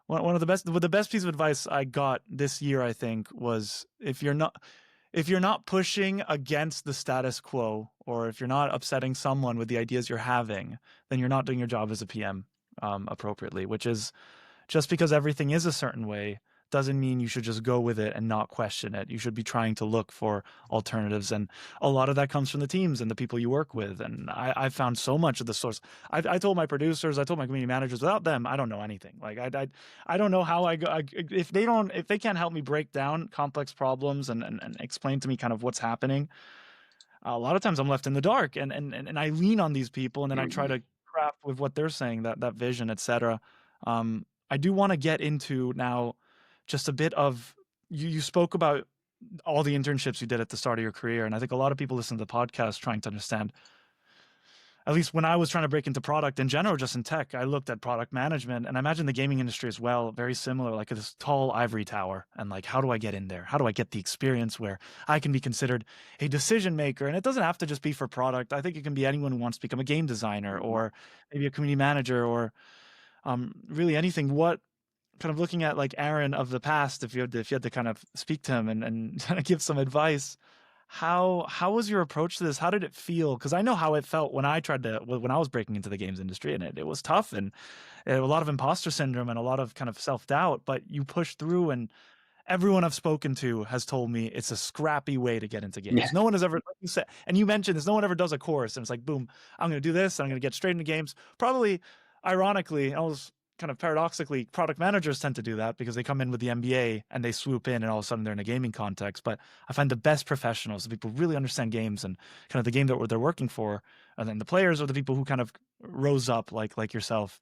one of the best piece of advice I got this year, I think, was if you're not pushing against the status quo, or if you're not upsetting someone with the ideas you're having, then you're not doing your job as a PM appropriately. Which is, just because everything is a certain way doesn't mean you should just go with it and not question it. You should be trying to look for alternatives. And a lot of that comes from the teams and the people you work with. And I found so much of the source. I told my producers, I told my community managers, without them, I don't know anything. Like I don't know how if they can't help me break down complex problems and explain to me kind of what's happening, a lot of times I'm left in the dark, and I lean on these people, and then I try to craft with what they're saying, that vision, etc. I do want to get into now just a bit of, you spoke about all the internships you did at the start of your career, and I think a lot of people listen to the podcast trying to understand. At least when I was trying to break into product in general, just in tech, I looked at product management, and I imagine the gaming industry as well, very similar, like this tall ivory tower. And like, how do I get in there? How do I get the experience where I can be considered a decision maker? And it doesn't have to just be for product. I think it can be anyone who wants to become a game designer, or maybe a community manager, or really anything. What kind of, looking at like Aaron of the past, if you had to kind of speak to him and kind of give some advice, how was your approach to this? How did it feel? Because I know how it felt when I was breaking into the games industry, and it was tough, and a lot of imposter syndrome and a lot of kind of self-doubt, but you push through. And everyone I've spoken to has told me it's a scrappy way to get into Yeah. games. No one has ever, like you said, and you mentioned this, no one ever does a course and it's like, boom, I'm going to do this, I'm going to get straight into games. Probably, ironically, I was kind of paradoxically, product managers tend to do that because they come in with the MBA and they swoop in, and all of a sudden they're in a gaming context. But I find the best professionals, the people who really understand games and kind of the game that they're working for, and then the players are the people who kind of rose up like yourself.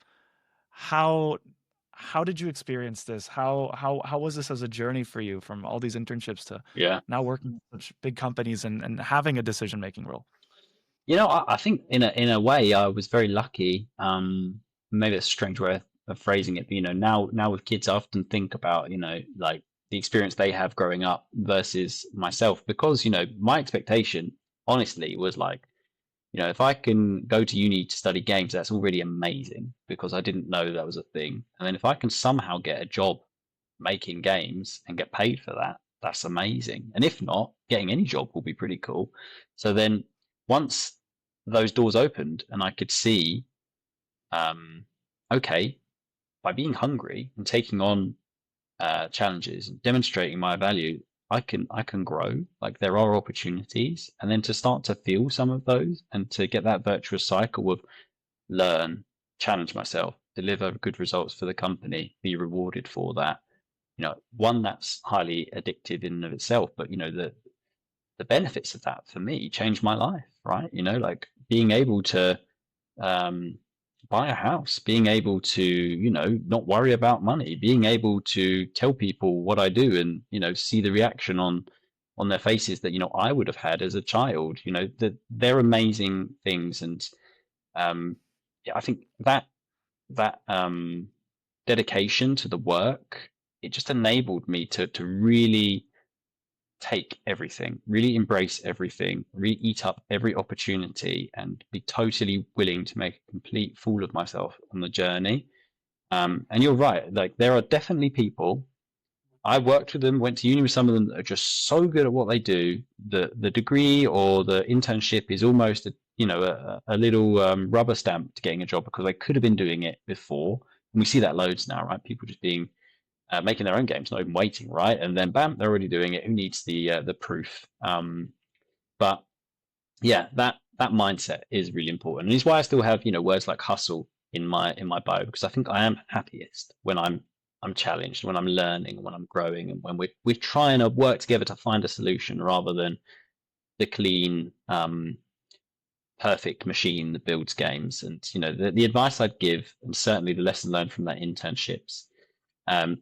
How did you experience this? How was this as a journey for you, from all these internships to Yeah. now working with such big companies and having a decision making role? I think in a way I was very lucky. Maybe it's a strange way of phrasing it, but now with kids, I often think about like the experience they have growing up versus myself, because my expectation, honestly, was like, if I can go to uni to study games, that's already amazing, because I didn't know that was a thing. And then if I can somehow get a job making games and get paid for that, that's amazing. And if not, getting any job will be pretty cool. So then once those doors opened and I could see, okay, by being hungry and taking on challenges and demonstrating my value, I can grow. Like, there are opportunities, and then to start to feel some of those and to get that virtuous cycle of learn, challenge myself, deliver good results for the company, be rewarded for that. One, that's highly addictive in and of itself, but the benefits of that for me changed my life, right? Like being able to um, buy a house, being able to, not worry about money, being able to tell people what I do and, see the reaction on their faces that, I would have had as a child, that they're amazing things. And yeah, I think that dedication to the work, it just enabled me to really take everything, really embrace everything, really eat up every opportunity, and be totally willing to make a complete fool of myself on the journey. And you're right, like there are definitely people. I worked with them, went to uni with some of them that are just so good at what they do. The degree or the internship is almost a little rubber stamp to getting a job because they could have been doing it before. And we see that loads now, right? People just being making their own games, not even waiting, right? And then bam, they're already doing it. Who needs the proof? But yeah, that mindset is really important, and it's why I still have words like hustle in my bio, because I think I am happiest when I'm challenged, when I'm learning, when I'm growing, and when we're trying to work together to find a solution rather than the clean, perfect machine that builds games. And the advice I'd give, and certainly the lesson learned from that internships,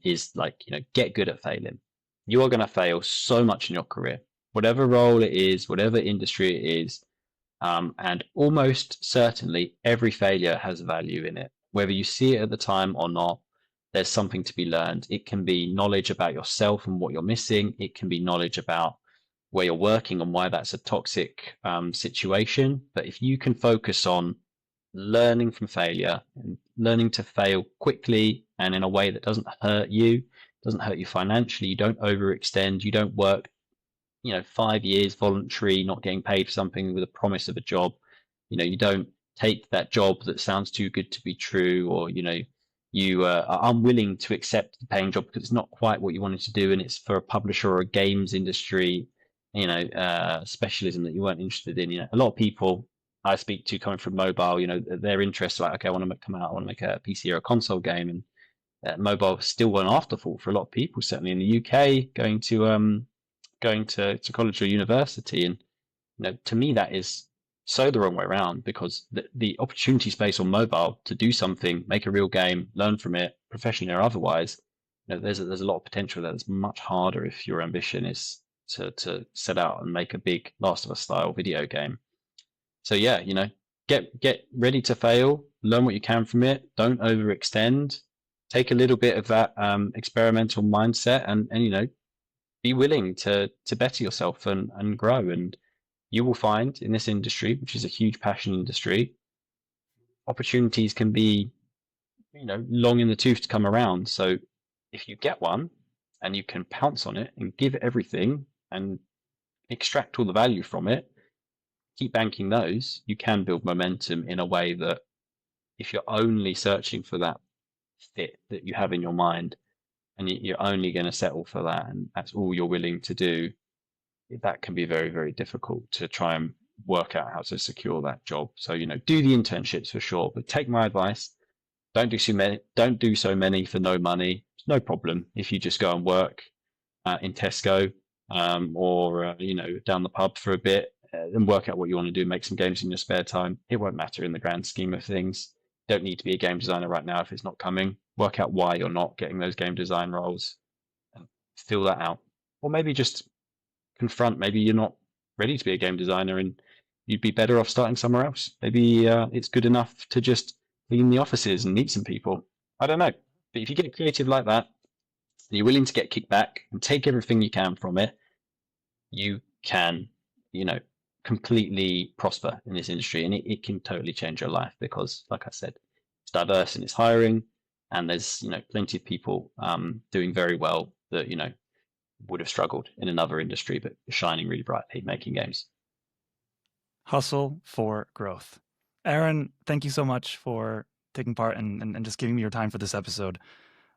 is like, get good at failing. You are going to fail so much in your career, whatever role it is, whatever industry it is. And almost certainly every failure has value in it, whether you see it at the time or not. There's something to be learned. It can be knowledge about yourself and what you're missing. It can be knowledge about where you're working and why that's a toxic situation. But if you can focus on learning from failure and learning to fail quickly and in a way that doesn't hurt you financially, you don't overextend, you don't work 5 years voluntary, not getting paid for something with a promise of a job. You don't take that job that sounds too good to be true, or you are unwilling to accept the paying job because it's not quite what you wanted to do, and it's for a publisher or a games industry, specialism that you weren't interested in. A lot of people I speak to coming from mobile, their interests like, okay, I want to come out, I want to make a PC or a console game, and mobile is still an afterthought for a lot of people, certainly in the UK, going to college or university. And to me that is so the wrong way around, because the opportunity space on mobile to do something, make a real game, learn from it professionally or otherwise, there's a lot of potential there. That's much harder if your ambition is to set out and make a big Last of Us style video game. So yeah, get ready to fail, learn what you can from it, don't overextend, take a little bit of that experimental mindset, and be willing to better yourself and grow. And you will find in this industry, which is a huge passion industry, opportunities can be long in the tooth to come around. So if you get one and you can pounce on it and give it everything and extract all the value from it, keep banking those, you can build momentum in a way that if you're only searching for that fit that you have in your mind, and you're only going to settle for that, and that's all you're willing to do, that can be very, very difficult to try and work out how to secure that job. So, do the internships for sure, but take my advice. Don't do so many for no money. It's no problem if you just go and work in Tesco, or down the pub for a bit, and work out what you want to do, make some games in your spare time. It won't matter in the grand scheme of things. Don't need to be a game designer right now if it's not coming. Work out why you're not getting those game design roles and fill that out. Or maybe just confront, maybe you're not ready to be a game designer and you'd be better off starting somewhere else. Maybe it's good enough to just clean the offices and meet some people. I don't know. But if you get creative like that, and you're willing to get kicked back and take everything you can from it, you can, completely prosper in this industry. And it can totally change your life because, like I said, it's diverse in its hiring, and there's, plenty of people doing very well that, would have struggled in another industry, but shining really brightly making games. Hustle for growth. Aaron, thank you so much for taking part and just giving me your time for this episode.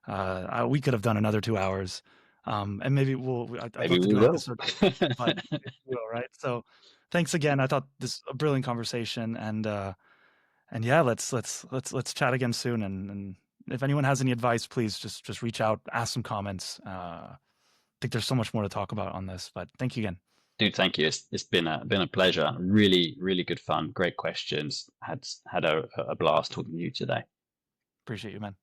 We could have done another 2 hours, and maybe I'd Maybe love to we do an will. episode, but maybe we will, right? So, thanks again. I thought this a brilliant conversation, and yeah, let's chat again soon. And if anyone has any advice, please just reach out, ask some comments. I think there's so much more to talk about on this, but thank you again. Dude, thank you. It's been a pleasure. Really, really good fun. Great questions. Had a blast talking to you today. Appreciate you, man.